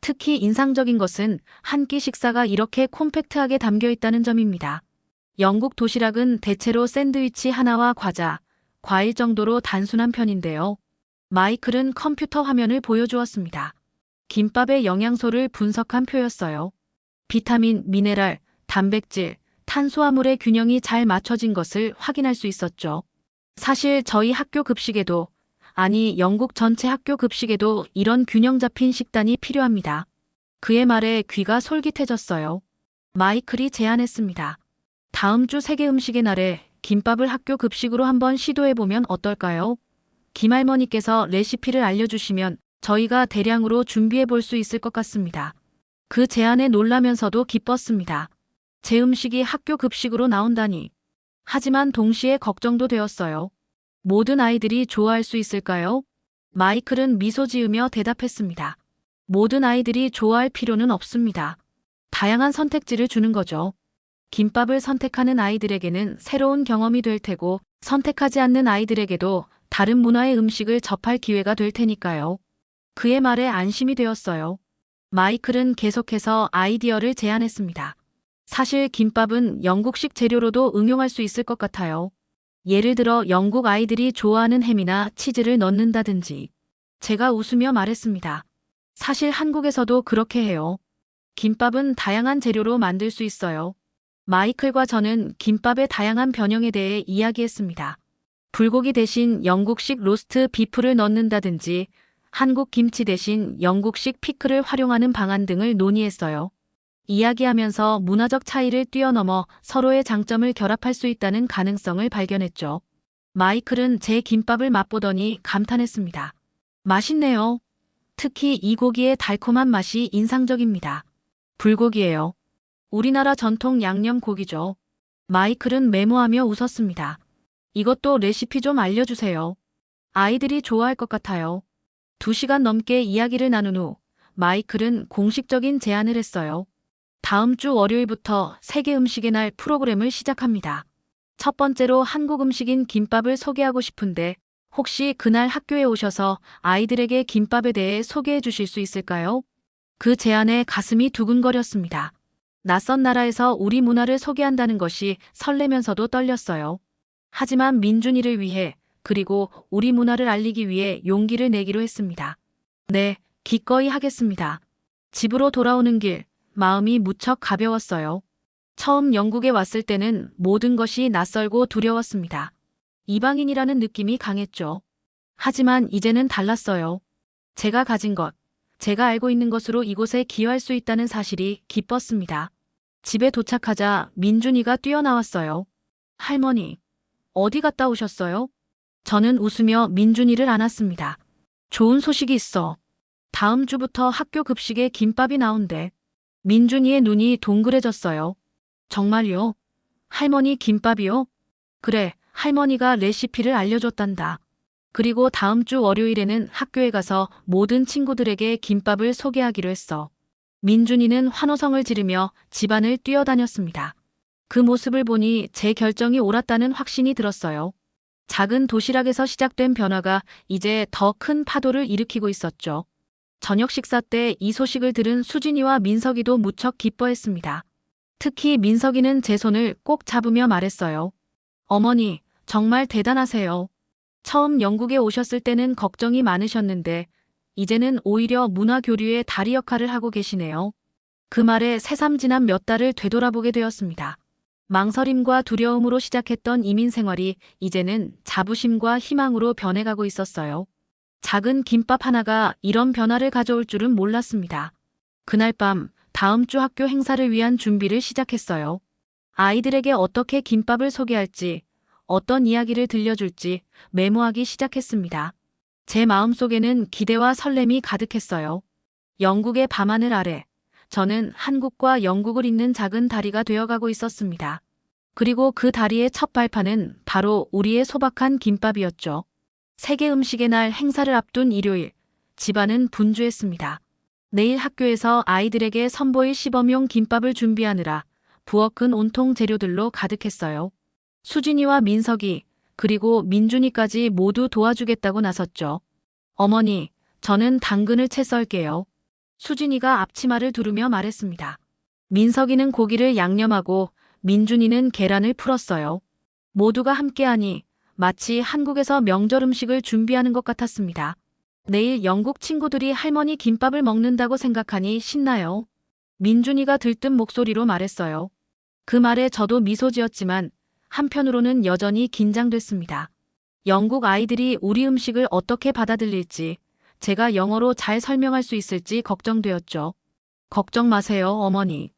특히 인상적인 것은 한 끼 식사가 이렇게 콤팩트하게 담겨 있다는 점입니다. 영국 도시락은 대체로 샌드위치 하나와 과자, 과일 정도로 단순한 편인데요. 마이클은 컴퓨터 화면을 보여주었습니다. 김밥의 영양소를 분석한 표였어요. 비타민, 미네랄, 단백질, 탄수화물의 균형이 잘 맞춰진 것을 확인할 수 있었죠. 사실 저희 학교 급식에도, 아니 영국 전체 학교 급식에도 이런 균형 잡힌 식단이 필요합니다. 그의 말에 귀가 솔깃해졌어요. 마이클이 제안했습니다. 다음 주 세계 음식의 날에 김밥을 학교 급식으로 한번 시도해보면 어떨까요? 김할머니께서 레시피를 알려주시면 저희가 대량으로 준비해볼 수 있을 것 같습니다. 그 제안에 놀라면서도 기뻤습니다. 제 음식이 학교 급식으로 나온다니. 하지만 동시에 걱정도 되었어요. 모든 아이들이 좋아할 수 있을까요? 마이클은 미소 지으며 대답했습니다. 모든 아이들이 좋아할 필요는 없습니다. 다양한 선택지를 주는 거죠. 김밥을 선택하는 아이들에게는 새로운 경험이 될 테고, 선택하지 않는 아이들에게도 다른 문화의 음식을 접할 기회가 될 테니까요. 그의 말에 안심이 되었어요. 마이클은 계속해서 아이디어를 제안했습니다. 사실 김밥은 영국식 재료로도 응용할 수 있을 것 같아요. 예를 들어 영국 아이들이 좋아하는 햄이나 치즈를 넣는다든지. 제가 웃으며 말했습니다. 사실 한국에서도 그렇게 해요. 김밥은 다양한 재료로 만들 수 있어요. 마이클과 저는 김밥의 다양한 변형에 대해 이야기했습니다. 불고기 대신 영국식 로스트 비프를 넣는다든지, 한국 김치 대신 영국식 피클을 활용하는 방안 등을 논의했어요. 이야기하면서 문화적 차이를 뛰어넘어 서로의 장점을 결합할 수 있다는 가능성을 발견했죠. 마이클은 제 김밥을 맛보더니 감탄했습니다. 맛있네요. 특히 이 고기의 달콤한 맛이 인상적입니다. 불고기예요. 우리나라 전통 양념 고기죠. 마이클은 메모하며 웃었습니다. 이것도 레시피 좀 알려주세요. 아이들이 좋아할 것 같아요. 2시간 넘게 이야기를 나눈 후 마이클은 공식적인 제안을 했어요. 다음 주 월요일부터 세계 음식의 날 프로그램을 시작합니다. 첫 번째로 한국 음식인 김밥을 소개하고 싶은데 혹시 그날 학교에 오셔서 아이들에게 김밥에 대해 소개해 주실 수 있을까요? 그 제안에 가슴이 두근거렸습니다. 낯선 나라에서 우리 문화를 소개한다는 것이 설레면서도 떨렸어요. 하지만 민준이를 위해, 그리고 우리 문화를 알리기 위해 용기를 내기로 했습니다. 네, 기꺼이 하겠습니다. 집으로 돌아오는 길, 마음이 무척 가벼웠어요. 처음 영국에 왔을 때는 모든 것이 낯설고 두려웠습니다. 이방인이라는 느낌이 강했죠. 하지만 이제는 달랐어요. 제가 가진 것, 제가 알고 있는 것으로 이곳에 기여할 수 있다는 사실이 기뻤습니다. 집에 도착하자 민준이가 뛰어나왔어요. 할머니, 어디 갔다 오셨어요? 저는 웃으며 민준이를 안았습니다. 좋은 소식이 있어. 다음 주부터 학교 급식에 김밥이 나온대. 민준이의 눈이 동그래졌어요. 정말요? 할머니 김밥이요? 그래, 할머니가 레시피를 알려줬단다. 그리고 다음 주 월요일에는 학교에 가서 모든 친구들에게 김밥을 소개하기로 했어. 민준이는 환호성을 지르며 집안을 뛰어다녔습니다. 그 모습을 보니 제 결정이 옳았다는 확신이 들었어요. 작은 도시락에서 시작된 변화가 이제 더 큰 파도를 일으키고 있었죠. 저녁 식사 때 이 소식을 들은 수진이와 민석이도 무척 기뻐했습니다. 특히 민석이는 제 손을 꼭 잡으며 말했어요. 어머니, 정말 대단하세요. 처음 영국에 오셨을 때는 걱정이 많으셨는데 이제는 오히려 문화 교류의 다리 역할을 하고 계시네요. 그 말에 새삼 지난 몇 달을 되돌아보게 되었습니다. 망설임과 두려움으로 시작했던 이민 생활이 이제는 자부심과 희망으로 변해가고 있었어요. 작은 김밥 하나가 이런 변화를 가져올 줄은 몰랐습니다. 그날 밤, 다음 주 학교 행사를 위한 준비를 시작했어요. 아이들에게 어떻게 김밥을 소개할지, 어떤 이야기를 들려줄지 메모하기 시작했습니다. 제 마음속에는 기대와 설렘이 가득했어요. 영국의 밤하늘 아래, 저는 한국과 영국을 잇는 작은 다리가 되어가고 있었습니다. 그리고 그 다리의 첫 발판은 바로 우리의 소박한 김밥이었죠. 세계 음식의 날 행사를 앞둔 일요일, 집안은 분주했습니다. 내일 학교에서 아이들에게 선보일 시범용 김밥을 준비하느라 부엌은 온통 재료들로 가득했어요. 수진이와 민석이, 그리고 민준이까지 모두 도와주겠다고 나섰죠. 어머니, 저는 당근을 채 썰게요. 수진이가 앞치마를 두르며 말했습니다. 민석이는 고기를 양념하고 민준이는 계란을 풀었어요. 모두가 함께하니 마치 한국에서 명절 음식을 준비하는 것 같았습니다. 내일 영국 친구들이 할머니 김밥을 먹는다고 생각하니 신나요. 민준이가 들뜬 목소리로 말했어요. 그 말에 저도 미소 지었지만 한편으로는 여전히 긴장됐습니다. 영국 아이들이 우리 음식을 어떻게 받아들일지, 제가 영어로 잘 설명할 수 있을지 걱정되었죠. 걱정 마세요, 어머니.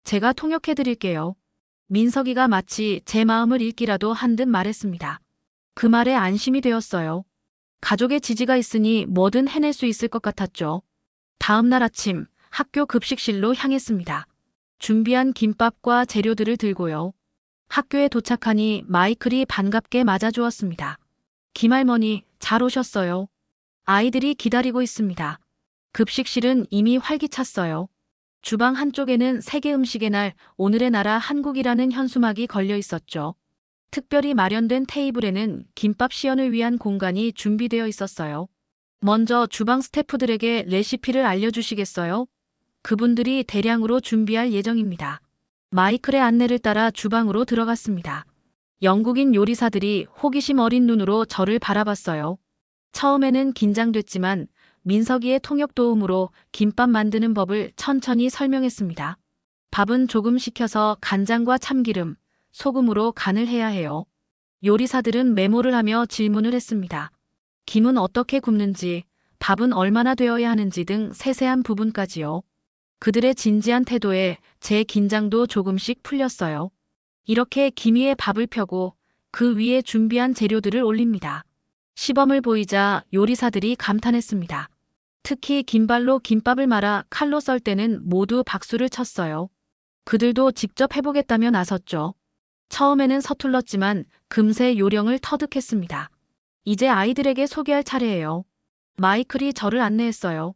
제가 통역해드릴게요. 민석이가 마치 제 마음을 읽기라도 한 듯 말했습니다. 그 말에 안심이 되었어요. 가족의 지지가 있으니 뭐든 해낼 수 있을 것 같았죠. 다음 날 아침 학교 급식실로 향했습니다. 준비한 김밥과 재료들을 들고요. 학교에 도착하니 마이클이 반갑게 맞아주었습니다. 김할머니, 잘 오셨어요. 아이들이 기다리고 있습니다. 급식실은 이미 활기찼어요. 주방 한쪽에는 세계 음식의 날, 오늘의 나라 한국이라는 현수막이 걸려 있었죠. 특별히 마련된 테이블에는 김밥 시연을 위한 공간이 준비되어 있었어요. 먼저 주방 스태프들에게 레시피를 알려주시겠어요? 그분들이 대량으로 준비할 예정입니다. 마이클의 안내를 따라 주방으로 들어갔습니다. 영국인 요리사들이 호기심 어린 눈으로 저를 바라봤어요. 처음에는 긴장됐지만 민석이의 통역 도움으로 김밥 만드는 법을 천천히 설명했습니다. 밥은 조금 식혀서 간장과 참기름, 소금으로 간을 해야 해요. 요리사들은 메모를 하며 질문을 했습니다. 김은 어떻게 굽는지, 밥은 얼마나 되어야 하는지 등 세세한 부분까지요. 그들의 진지한 태도에 제 긴장도 조금씩 풀렸어요. 이렇게 김 위에 밥을 펴고 그 위에 준비한 재료들을 올립니다. 시범을 보이자 요리사들이 감탄했습니다. 특히 긴발로 김밥을 말아 칼로 썰 때는 모두 박수를 쳤어요. 그들도 직접 해보겠다며 나섰죠. 처음에는 서툴렀지만 금세 요령을 터득했습니다. 이제 아이들에게 소개할 차례예요. 마이클이 저를 안내했어요.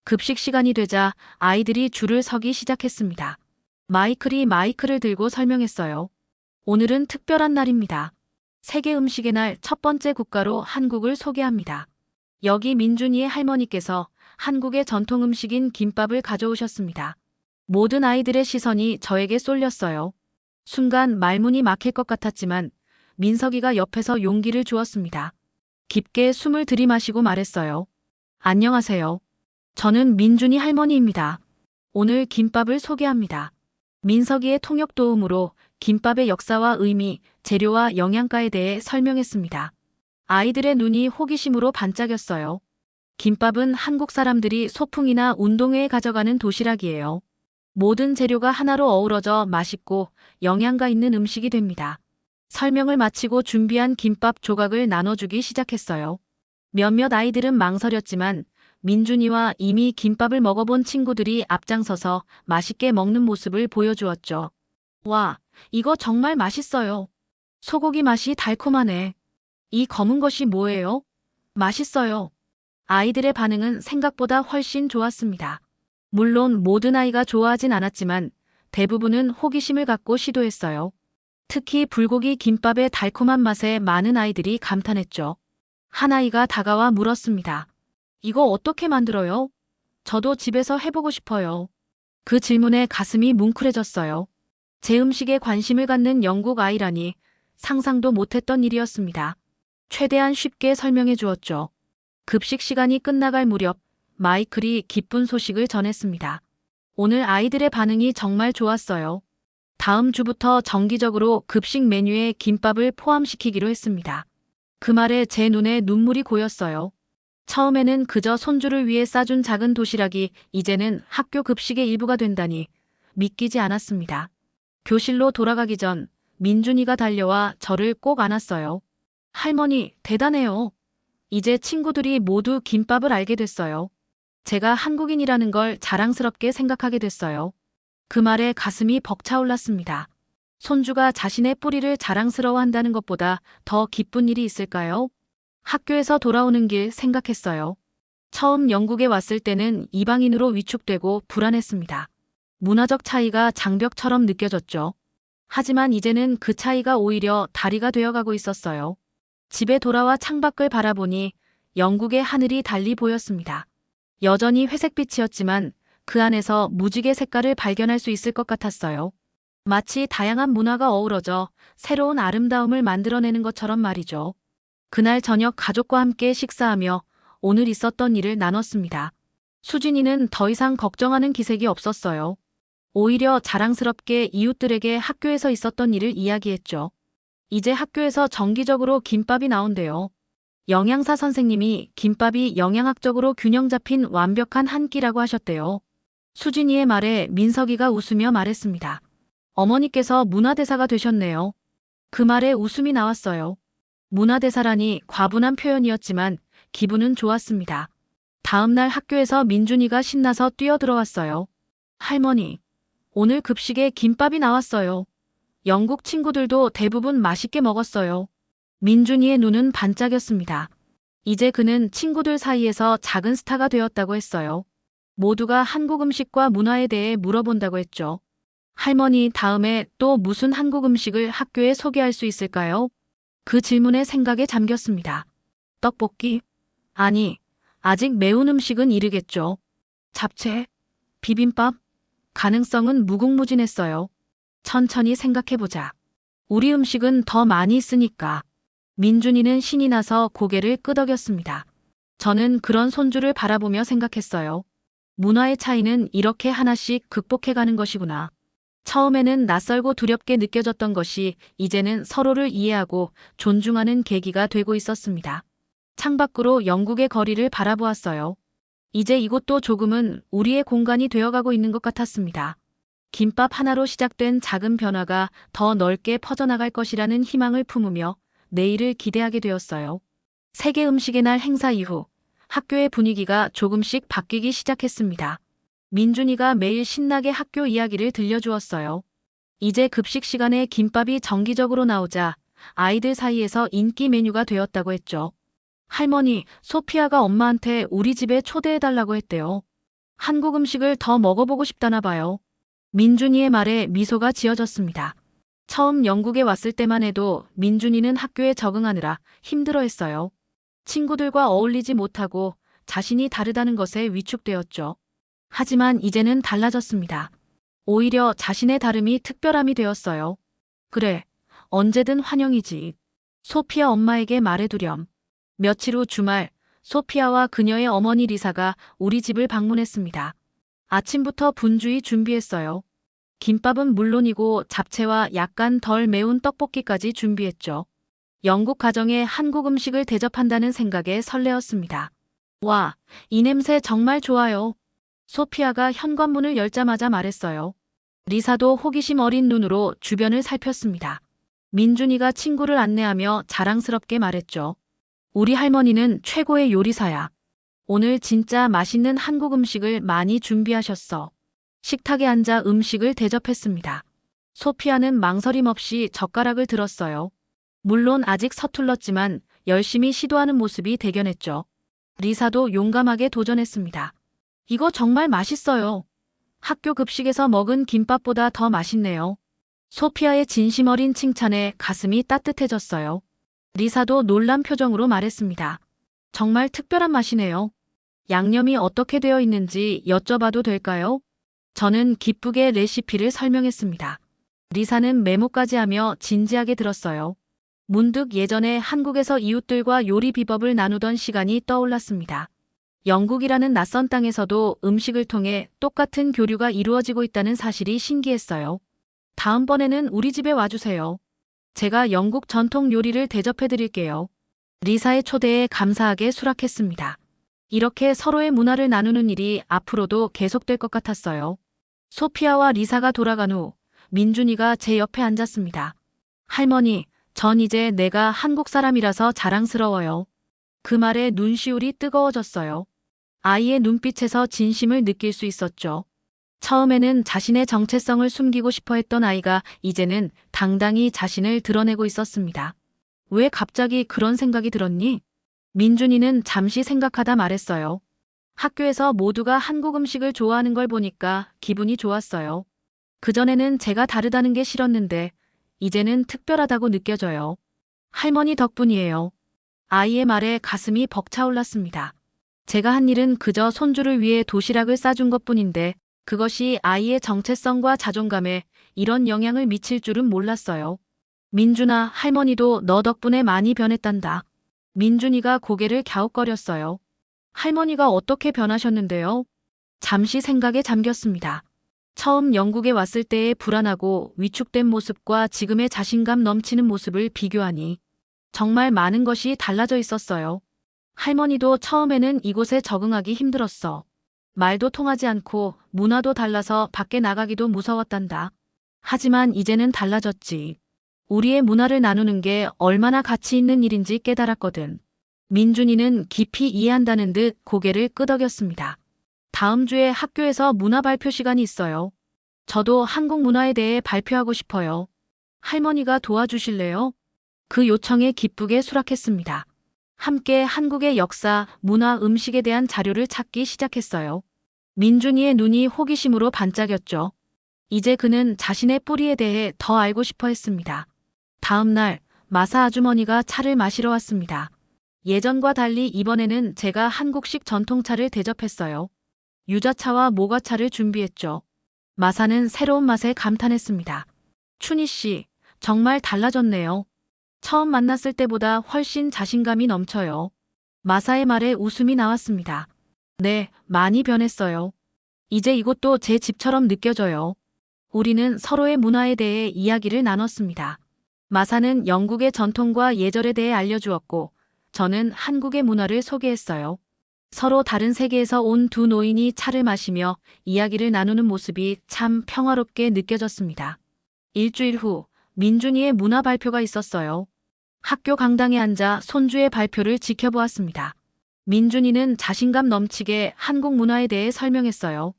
급식 시간이 되자 아이들이 줄을 서기 시작했습니다. 마이클이 마이크를 들고 설명했어요. 오늘은 특별한 날입니다. 세계 음식의 날 첫 번째 국가로 한국을 소개합니다. 여기 민준이의 할머니께서 한국의 전통 음식인 김밥을 가져오셨습니다. 모든 아이들의 시선이 저에게 쏠렸어요. 순간 말문이 막힐 것 같았지만 민석이가 옆에서 용기를 주었습니다. 깊게 숨을 들이마시고 말했어요. 안녕하세요. 저는 민준이 할머니입니다. 오늘 김밥을 소개합니다. 민석이의 통역 도움으로 김밥의 역사와 의미, 재료와 영양가에 대해 설명했습니다. 아이들의 눈이 호기심으로 반짝였어요. 김밥은 한국 사람들이 소풍이나 운동회에 가져가는 도시락이에요. 모든 재료가 하나로 어우러져 맛있고 영양가 있는 음식이 됩니다. 설명을 마치고 준비한 김밥 조각을 나눠주기 시작했어요. 몇몇 아이들은 망설였지만 민준이와 이미 김밥을 먹어본 친구들이 앞장서서 맛있게 먹는 모습을 보여주었죠. 와, 이거 정말 맛있어요. 소고기 맛이 달콤하네. 이 검은 것이 뭐예요? 맛있어요. 아이들의 반응은 생각보다 훨씬 좋았습니다. 물론 모든 아이가 좋아하진 않았지만 대부분은 호기심을 갖고 시도했어요. 특히 불고기 김밥의 달콤한 맛에 많은 아이들이 감탄했죠. 한 아이가 다가와 물었습니다. 이거 어떻게 만들어요? 저도 집에서 해보고 싶어요. 그 질문에 가슴이 뭉클해졌어요. 제 음식에 관심을 갖는 영국 아이라니 상상도 못했던 일이었습니다. 최대한 쉽게 설명해 주었죠. 급식 시간이 끝나갈 무렵 마이클이 기쁜 소식을 전했습니다. 오늘 아이들의 반응이 정말 좋았어요. 다음 주부터 정기적으로 급식 메뉴에 김밥을 포함시키기로 했습니다. 그 말에 제 눈에 눈물이 고였어요. 처음에는 그저 손주를 위해 싸준 작은 도시락이 이제는 학교 급식의 일부가 된다니 믿기지 않았습니다. 교실로 돌아가기 전 민준이가 달려와 저를 꼭 안았어요. 할머니, 대단해요. 이제 친구들이 모두 김밥을 알게 됐어요. 제가 한국인이라는 걸 자랑스럽게 생각하게 됐어요. 그 말에 가슴이 벅차올랐습니다. 손주가 자신의 뿌리를 자랑스러워한다는 것보다 더 기쁜 일이 있을까요? 학교에서 돌아오는 길 생각했어요. 처음 영국에 왔을 때는 이방인으로 위축되고 불안했습니다. 문화적 차이가 장벽처럼 느껴졌죠. 하지만 이제는 그 차이가 오히려 다리가 되어가고 있었어요. 집에 돌아와 창밖을 바라보니 영국의 하늘이 달리 보였습니다. 여전히 회색빛이었지만 그 안에서 무지개 색깔을 발견할 수 있을 것 같았어요. 마치 다양한 문화가 어우러져 새로운 아름다움을 만들어내는 것처럼 말이죠. 그날 저녁 가족과 함께 식사하며 오늘 있었던 일을 나눴습니다. 수진이는 더 이상 걱정하는 기색이 없었어요. 오히려 자랑스럽게 이웃들에게 학교에서 있었던 일을 이야기했죠. 이제 학교에서 정기적으로 김밥이 나온대요. 영양사 선생님이 김밥이 영양학적으로 균형 잡힌 완벽한 한 끼라고 하셨대요. 수진이의 말에 민석이가 웃으며 말했습니다. 어머니께서 문화대사가 되셨네요. 그 말에 웃음이 나왔어요. 문화대사라니 과분한 표현이었지만 기분은 좋았습니다. 다음 날 학교에서 민준이가 신나서 뛰어들어왔어요. 할머니, 오늘 급식에 김밥이 나왔어요. 영국 친구들도 대부분 맛있게 먹었어요. 민준이의 눈은 반짝였습니다. 이제 그는 친구들 사이에서 작은 스타가 되었다고 했어요. 모두가 한국 음식과 문화에 대해 물어본다고 했죠. 할머니, 다음에 또 무슨 한국 음식을 학교에 소개할 수 있을까요? 그 질문에 생각에 잠겼습니다. 떡볶이? 아니, 아직 매운 음식은 이르겠죠. 잡채? 비빔밥? 가능성은 무궁무진했어요. 천천히 생각해보자. 우리 음식은 더 많이 있으니까. 민준이는 신이 나서 고개를 끄덕였습니다. 저는 그런 손주를 바라보며 생각했어요. 문화의 차이는 이렇게 하나씩 극복해가는 것이구나. 처음에는 낯설고 두렵게 느껴졌던 것이 이제는 서로를 이해하고 존중하는 계기가 되고 있었습니다. 창밖으로 영국의 거리를 바라보았어요. 이제 이곳도 조금은 우리의 공간이 되어가고 있는 것 같았습니다. 김밥 하나로 시작된 작은 변화가 더 넓게 퍼져나갈 것이라는 희망을 품으며 내일을 기대하게 되었어요. 세계 음식의 날 행사 이후 학교의 분위기가 조금씩 바뀌기 시작했습니다. 민준이가 매일 신나게 학교 이야기를 들려주었어요. 이제 급식 시간에 김밥이 정기적으로 나오자 아이들 사이에서 인기 메뉴가 되었다고 했죠. 할머니, 소피아가 엄마한테 우리 집에 초대해달라고 했대요. 한국 음식을 더 먹어보고 싶다나 봐요. 민준이의 말에 미소가 지어졌습니다. 처음 영국에 왔을 때만 해도 민준이는 학교에 적응하느라 힘들어했어요. 친구들과 어울리지 못하고 자신이 다르다는 것에 위축되었죠. 하지만 이제는 달라졌습니다. 오히려 자신의 다름이 특별함이 되었어요. 그래, 언제든 환영이지. 소피아 엄마에게 말해두렴. 며칠 후 주말, 소피아와 그녀의 어머니 리사가 우리 집을 방문했습니다. 아침부터 분주히 준비했어요. 김밥은 물론이고 잡채와 약간 덜 매운 떡볶이까지 준비했죠. 영국 가정에 한국 음식을 대접한다는 생각에 설레었습니다. 와, 이 냄새 정말 좋아요. 소피아가 현관문을 열자마자 말했어요. 리사도 호기심 어린 눈으로 주변을 살폈습니다. 민준이가 친구를 안내하며 자랑스럽게 말했죠. 우리 할머니는 최고의 요리사야. 오늘 진짜 맛있는 한국 음식을 많이 준비하셨어. 식탁에 앉아 음식을 대접했습니다. 소피아는 망설임 없이 젓가락을 들었어요. 물론 아직 서툴렀지만 열심히 시도하는 모습이 대견했죠. 리사도 용감하게 도전했습니다. 이거 정말 맛있어요. 학교 급식에서 먹은 김밥보다 더 맛있네요. 소피아의 진심 어린 칭찬에 가슴이 따뜻해졌어요. 리사도 놀란 표정으로 말했습니다. 정말 특별한 맛이네요. 양념이 어떻게 되어 있는지 여쭤봐도 될까요? 저는 기쁘게 레시피를 설명했습니다. 리사는 메모까지 하며 진지하게 들었어요. 문득 예전에 한국에서 이웃들과 요리 비법을 나누던 시간이 떠올랐습니다. 영국이라는 낯선 땅에서도 음식을 통해 똑같은 교류가 이루어지고 있다는 사실이 신기했어요. 다음번에는 우리 집에 와주세요. 제가 영국 전통 요리를 대접해드릴게요. 리사의 초대에 감사하게 수락했습니다. 이렇게 서로의 문화를 나누는 일이 앞으로도 계속될 것 같았어요. 소피아와 리사가 돌아간 후 민준이가 제 옆에 앉았습니다. 할머니, 전 이제 내가 한국 사람이라서 자랑스러워요. 그 말에 눈시울이 뜨거워졌어요. 아이의 눈빛에서 진심을 느낄 수 있었죠. 처음에는 자신의 정체성을 숨기고 싶어 했던 아이가 이제는 당당히 자신을 드러내고 있었습니다. 왜 갑자기 그런 생각이 들었니? 민준이는 잠시 생각하다 말했어요. 학교에서 모두가 한국 음식을 좋아하는 걸 보니까 기분이 좋았어요. 그전에는 제가 다르다는 게 싫었는데 이제는 특별하다고 느껴져요. 할머니 덕분이에요. 아이의 말에 가슴이 벅차올랐습니다. 제가 한 일은 그저 손주를 위해 도시락을 싸준 것뿐인데 그것이 아이의 정체성과 자존감에 이런 영향을 미칠 줄은 몰랐어요. 민준아, 할머니도 너 덕분에 많이 변했단다. 민준이가 고개를 갸웃거렸어요. 할머니가 어떻게 변하셨는데요? 잠시 생각에 잠겼습니다. 처음 영국에 왔을 때의 불안하고 위축된 모습과 지금의 자신감 넘치는 모습을 비교하니 정말 많은 것이 달라져 있었어요. 할머니도 처음에는 이곳에 적응하기 힘들었어. 말도 통하지 않고 문화도 달라서 밖에 나가기도 무서웠단다. 하지만 이제는 달라졌지. 우리의 문화를 나누는 게 얼마나 가치 있는 일인지 깨달았거든. 민준이는 깊이 이해한다는 듯 고개를 끄덕였습니다. 다음 주에 학교에서 문화 발표 시간이 있어요. 저도 한국 문화에 대해 발표하고 싶어요. 할머니가 도와주실래요? 그 요청에 기쁘게 수락했습니다. 함께 한국의 역사, 문화, 음식에 대한 자료를 찾기 시작했어요. 민준이의 눈이 호기심으로 반짝였죠. 이제 그는 자신의 뿌리에 대해 더 알고 싶어 했습니다. 다음 날, 마사 아주머니가 차를 마시러 왔습니다. 예전과 달리 이번에는 제가 한국식 전통차를 대접했어요. 유자차와 모과차를 준비했죠. 마사는 새로운 맛에 감탄했습니다. 춘희 씨, 정말 달라졌네요. 처음 만났을 때보다 훨씬 자신감이 넘쳐요. 마사의 말에 웃음이 나왔습니다. 네, 많이 변했어요. 이제 이곳도 제 집처럼 느껴져요. 우리는 서로의 문화에 대해 이야기를 나눴습니다. 마사는 영국의 전통과 예절에 대해 알려주었고, 저는 한국의 문화를 소개했어요. 서로 다른 세계에서 온 두 노인이 차를 마시며 이야기를 나누는 모습이 참 평화롭게 느껴졌습니다. 일주일 후, 민준이의 문화 발표가 있었어요. 학교 강당에 앉아 손주의 발표를 지켜보았습니다. 민준이는 자신감 넘치게 한국 문화에 대해 설명했어요.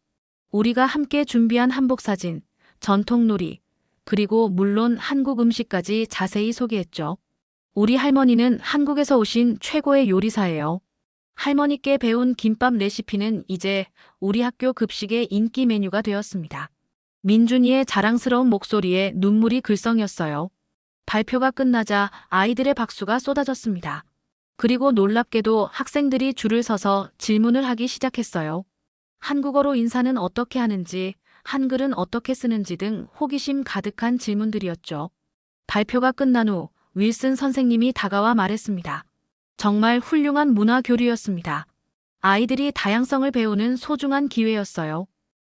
우리가 함께 준비한 한복 사진, 전통놀이, 그리고 물론 한국 음식까지 자세히 소개했죠. 우리 할머니는 한국에서 오신 최고의 요리사예요. 할머니께 배운 김밥 레시피는 이제 우리 학교 급식의 인기 메뉴가 되었습니다. 민준이의 자랑스러운 목소리에 눈물이 글썽였어요. 발표가 끝나자 아이들의 박수가 쏟아졌습니다. 그리고 놀랍게도 학생들이 줄을 서서 질문을 하기 시작했어요. 한국어로 인사는 어떻게 하는지, 한글은 어떻게 쓰는지 등 호기심 가득한 질문들이었죠. 발표가 끝난 후 윌슨 선생님이 다가와 말했습니다. 정말 훌륭한 문화 교류였습니다. 아이들이 다양성을 배우는 소중한 기회였어요.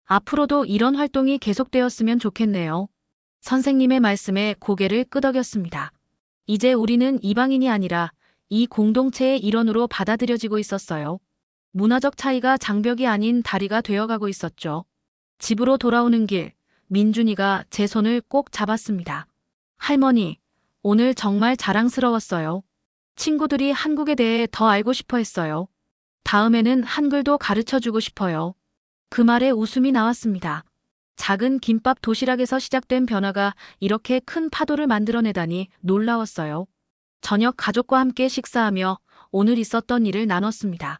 앞으로도 이런 활동이 계속되었으면 좋겠네요. 선생님의 말씀에 고개를 끄덕였습니다. 이제 우리는 이방인이 아니라 이 공동체의 일원으로 받아들여지고 있었어요. 문화적 차이가 장벽이 아닌 다리가 되어가고 있었죠. 집으로 돌아오는 길, 민준이가 제 손을 꼭 잡았습니다. 할머니, 오늘 정말 자랑스러웠어요. 친구들이 한국에 대해 더 알고 싶어 했어요. 다음에는 한글도 가르쳐주고 싶어요. 그 말에 웃음이 나왔습니다. 작은 김밥 도시락에서 시작된 변화가 이렇게 큰 파도를 만들어내다니 놀라웠어요. 저녁 가족과 함께 식사하며 오늘 있었던 일을 나눴습니다.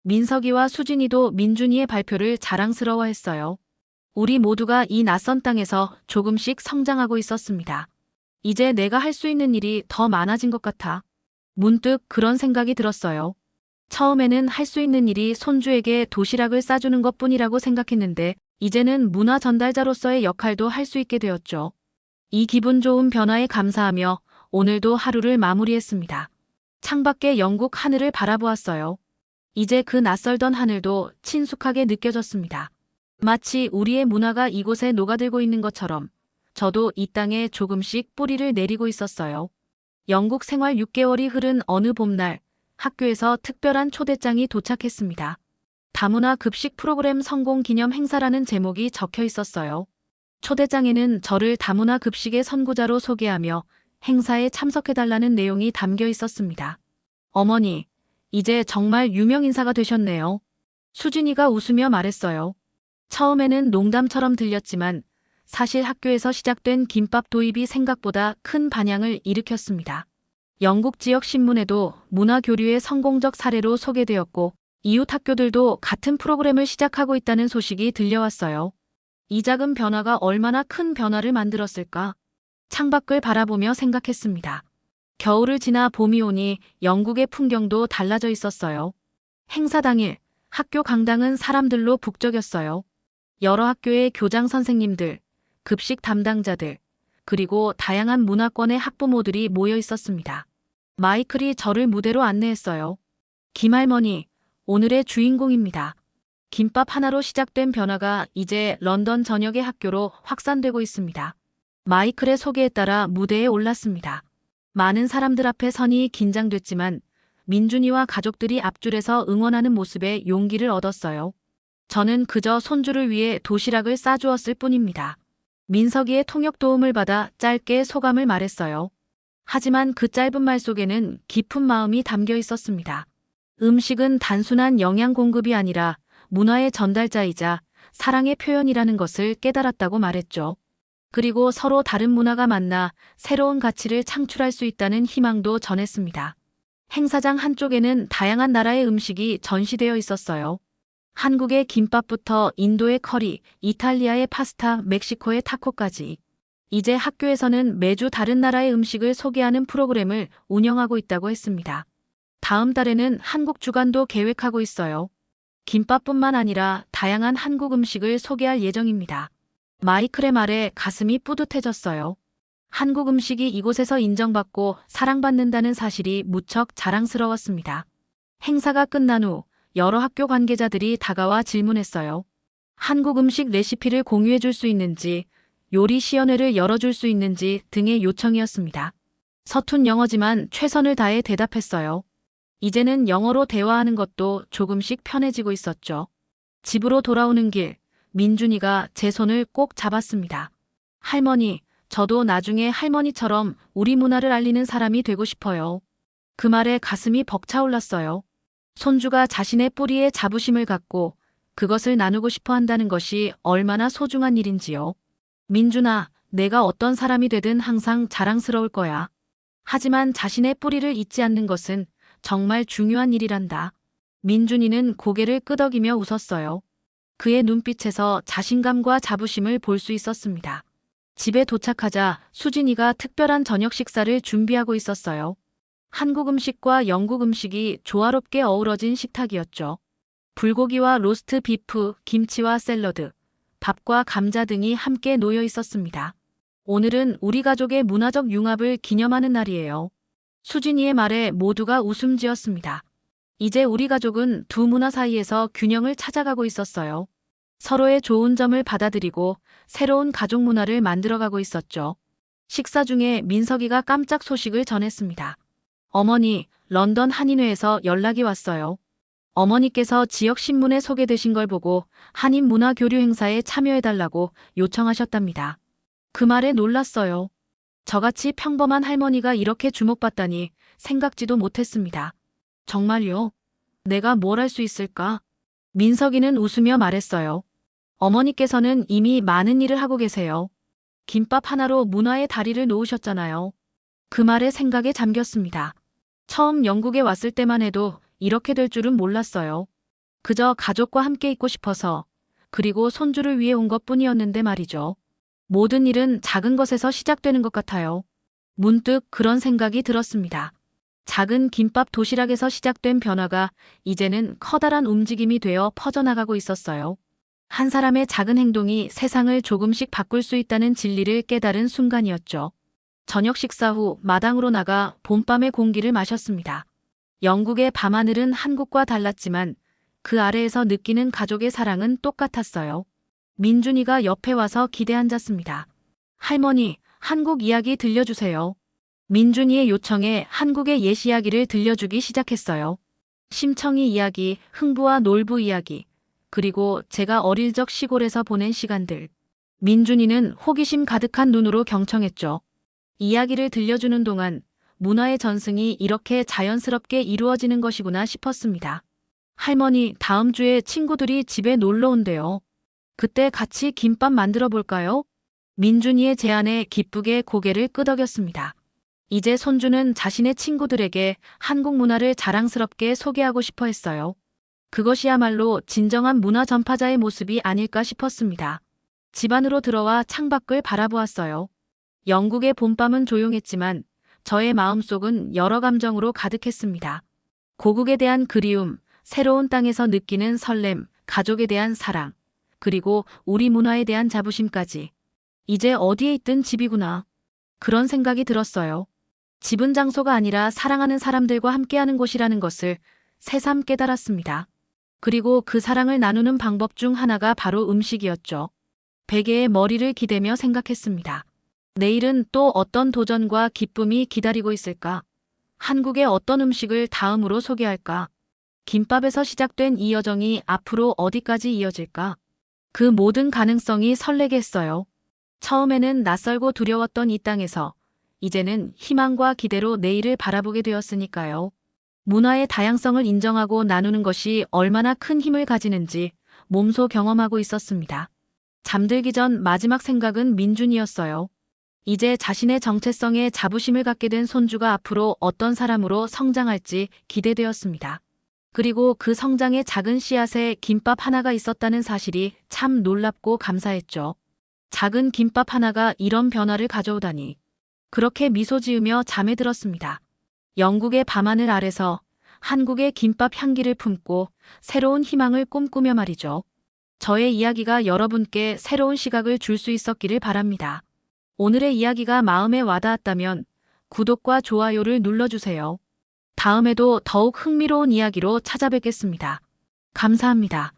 민석이와 수진이도 민준이의 발표를 자랑스러워했어요. 우리 모두가 이 낯선 땅에서 조금씩 성장하고 있었습니다. 이제 내가 할 수 있는 일이 더 많아진 것 같아. 문득 그런 생각이 들었어요. 처음에는 할 수 있는 일이 손주에게 도시락을 싸주는 것뿐이라고 생각했는데 이제는 문화 전달자로서의 역할도 할 수 있게 되었죠. 이 기분 좋은 변화에 감사하며 오늘도 하루를 마무리했습니다. 창밖에 영국 하늘을 바라보았어요. 이제 그 낯설던 하늘도 친숙하게 느껴졌습니다. 마치 우리의 문화가 이곳에 녹아들고 있는 것처럼 저도 이 땅에 조금씩 뿌리를 내리고 있었어요. 영국 생활 6개월이 흐른 어느 봄날, 학교에서 특별한 초대장이 도착했습니다. 다문화 급식 프로그램 성공 기념 행사라는 제목이 적혀 있었어요. 초대장에는 저를 다문화 급식의 선구자로 소개하며 행사에 참석해달라는 내용이 담겨 있었습니다. 어머니, 이제 정말 유명 인사가 되셨네요. 수진이가 웃으며 말했어요. 처음에는 농담처럼 들렸지만 사실 학교에서 시작된 김밥 도입이 생각보다 큰 반향을 일으켰습니다. 영국 지역 신문에도 문화 교류의 성공적 사례로 소개되었고 이웃 학교들도 같은 프로그램을 시작하고 있다는 소식이 들려왔어요. 이 작은 변화가 얼마나 큰 변화를 만들었을까? 창밖을 바라보며 생각했습니다. 겨울을 지나 봄이 오니 영국의 풍경도 달라져 있었어요. 행사 당일 학교 강당은 사람들로 북적였어요. 여러 학교의 교장 선생님들, 급식 담당자들, 그리고 다양한 문화권의 학부모들이 모여 있었습니다. 마이클이 저를 무대로 안내했어요. 김할머니, 오늘의 주인공입니다. 김밥 하나로 시작된 변화가 이제 런던 전역의 학교로 확산되고 있습니다. 마이클의 소개에 따라 무대에 올랐습니다. 많은 사람들 앞에 서니 긴장됐지만 민준이와 가족들이 앞줄에서 응원하는 모습에 용기를 얻었어요. 저는 그저 손주를 위해 도시락을 싸주었을 뿐입니다. 민석이의 통역 도움을 받아 짧게 소감을 말했어요. 하지만 그 짧은 말 속에는 깊은 마음이 담겨 있었습니다. 음식은 단순한 영양 공급이 아니라 문화의 전달자이자 사랑의 표현이라는 것을 깨달았다고 말했죠. 그리고 서로 다른 문화가 만나 새로운 가치를 창출할 수 있다는 희망도 전했습니다. 행사장 한쪽에는 다양한 나라의 음식이 전시되어 있었어요. 한국의 김밥부터 인도의 커리, 이탈리아의 파스타, 멕시코의 타코까지. 이제 학교에서는 매주 다른 나라의 음식을 소개하는 프로그램을 운영하고 있다고 했습니다. 다음 달에는 한국 주간도 계획하고 있어요. 김밥뿐만 아니라 다양한 한국 음식을 소개할 예정입니다. 마이클의 말에 가슴이 뿌듯해졌어요. 한국 음식이 이곳에서 인정받고 사랑받는다는 사실이 무척 자랑스러웠습니다. 행사가 끝난 후 여러 학교 관계자들이 다가와 질문했어요. 한국 음식 레시피를 공유해 줄 수 있는지, 요리 시연회를 열어줄 수 있는지 등의 요청이었습니다. 서툰 영어지만 최선을 다해 대답했어요. 이제는 영어로 대화하는 것도 조금씩 편해지고 있었죠. 집으로 돌아오는 길, 민준이가 제 손을 꼭 잡았습니다. 할머니, 저도 나중에 할머니처럼 우리 문화를 알리는 사람이 되고 싶어요. 그 말에 가슴이 벅차올랐어요. 손주가 자신의 뿌리에 자부심을 갖고 그것을 나누고 싶어 한다는 것이 얼마나 소중한 일인지요. 민준아, 내가 어떤 사람이 되든 항상 자랑스러울 거야. 하지만 자신의 뿌리를 잊지 않는 것은 정말 중요한 일이란다. 민준이는 고개를 끄덕이며 웃었어요. 그의 눈빛에서 자신감과 자부심을 볼 수 있었습니다. 집에 도착하자 수진이가 특별한 저녁 식사를 준비하고 있었어요. 한국 음식과 영국 음식이 조화롭게 어우러진 식탁이었죠. 불고기와 로스트 비프, 김치와 샐러드, 밥과 감자 등이 함께 놓여 있었습니다. 오늘은 우리 가족의 문화적 융합을 기념하는 날이에요. 수진이의 말에 모두가 웃음 지었습니다. 이제 우리 가족은 두 문화 사이에서 균형을 찾아가고 있었어요. 서로의 좋은 점을 받아들이고 새로운 가족 문화를 만들어가고 있었죠. 식사 중에 민석이가 깜짝 소식을 전했습니다. 어머니, 런던 한인회에서 연락이 왔어요. 어머니께서 지역 신문에 소개되신 걸 보고 한인 문화 교류 행사에 참여해달라고 요청하셨답니다. 그 말에 놀랐어요. 저같이 평범한 할머니가 이렇게 주목받다니 생각지도 못했습니다. 정말요? 내가 뭘 할 수 있을까? 민석이는 웃으며 말했어요. 어머니께서는 이미 많은 일을 하고 계세요. 김밥 하나로 문화의 다리를 놓으셨잖아요. 그 말에 생각에 잠겼습니다. 처음 영국에 왔을 때만 해도 이렇게 될 줄은 몰랐어요. 그저 가족과 함께 있고 싶어서, 그리고 손주를 위해 온 것뿐이었는데 말이죠. 모든 일은 작은 것에서 시작되는 것 같아요. 문득 그런 생각이 들었습니다. 작은 김밥 도시락에서 시작된 변화가 이제는 커다란 움직임이 되어 퍼져나가고 있었어요. 한 사람의 작은 행동이 세상을 조금씩 바꿀 수 있다는 진리를 깨달은 순간이었죠. 저녁 식사 후 마당으로 나가 봄밤의 공기를 마셨습니다. 영국의 밤하늘은 한국과 달랐지만 그 아래에서 느끼는 가족의 사랑은 똑같았어요. 민준이가 옆에 와서 기대 앉았습니다. 할머니, 한국 이야기 들려주세요. 민준이의 요청에 한국의 옛 이야기를 들려주기 시작했어요. 심청이 이야기, 흥부와 놀부 이야기, 그리고 제가 어릴 적 시골에서 보낸 시간들. 민준이는 호기심 가득한 눈으로 경청했죠. 이야기를 들려주는 동안 문화의 전승이 이렇게 자연스럽게 이루어지는 것이구나 싶었습니다. 할머니, 다음 주에 친구들이 집에 놀러 온대요. 그때 같이 김밥 만들어 볼까요? 민준이의 제안에 기쁘게 고개를 끄덕였습니다. 이제 손주는 자신의 친구들에게 한국 문화를 자랑스럽게 소개하고 싶어 했어요. 그것이야말로 진정한 문화 전파자의 모습이 아닐까 싶었습니다. 집 안으로 들어와 창밖을 바라보았어요. 영국의 봄밤은 조용했지만 저의 마음속은 여러 감정으로 가득했습니다. 고국에 대한 그리움, 새로운 땅에서 느끼는 설렘, 가족에 대한 사랑, 그리고 우리 문화에 대한 자부심까지. 이제 어디에 있든 집이구나. 그런 생각이 들었어요. 집은 장소가 아니라 사랑하는 사람들과 함께하는 곳이라는 것을 새삼 깨달았습니다. 그리고 그 사랑을 나누는 방법 중 하나가 바로 음식이었죠. 베개에 머리를 기대며 생각했습니다. 내일은 또 어떤 도전과 기쁨이 기다리고 있을까? 한국의 어떤 음식을 다음으로 소개할까? 김밥에서 시작된 이 여정이 앞으로 어디까지 이어질까? 그 모든 가능성이 설레게 했어요. 처음에는 낯설고 두려웠던 이 땅에서 이제는 희망과 기대로 내일을 바라보게 되었으니까요. 문화의 다양성을 인정하고 나누는 것이 얼마나 큰 힘을 가지는지 몸소 경험하고 있었습니다. 잠들기 전 마지막 생각은 민준이었어요. 이제 자신의 정체성에 자부심을 갖게 된 손주가 앞으로 어떤 사람으로 성장할지 기대되었습니다. 그리고 그 성장의 작은 씨앗에 김밥 하나가 있었다는 사실이 참 놀랍고 감사했죠. 작은 김밥 하나가 이런 변화를 가져오다니. 그렇게 미소 지으며 잠에 들었습니다. 영국의 밤하늘 아래서 한국의 김밥 향기를 품고 새로운 희망을 꿈꾸며 말이죠. 저의 이야기가 여러분께 새로운 시각을 줄 수 있었기를 바랍니다. 오늘의 이야기가 마음에 와닿았다면 구독과 좋아요를 눌러주세요. 다음에도 더욱 흥미로운 이야기로 찾아뵙겠습니다. 감사합니다.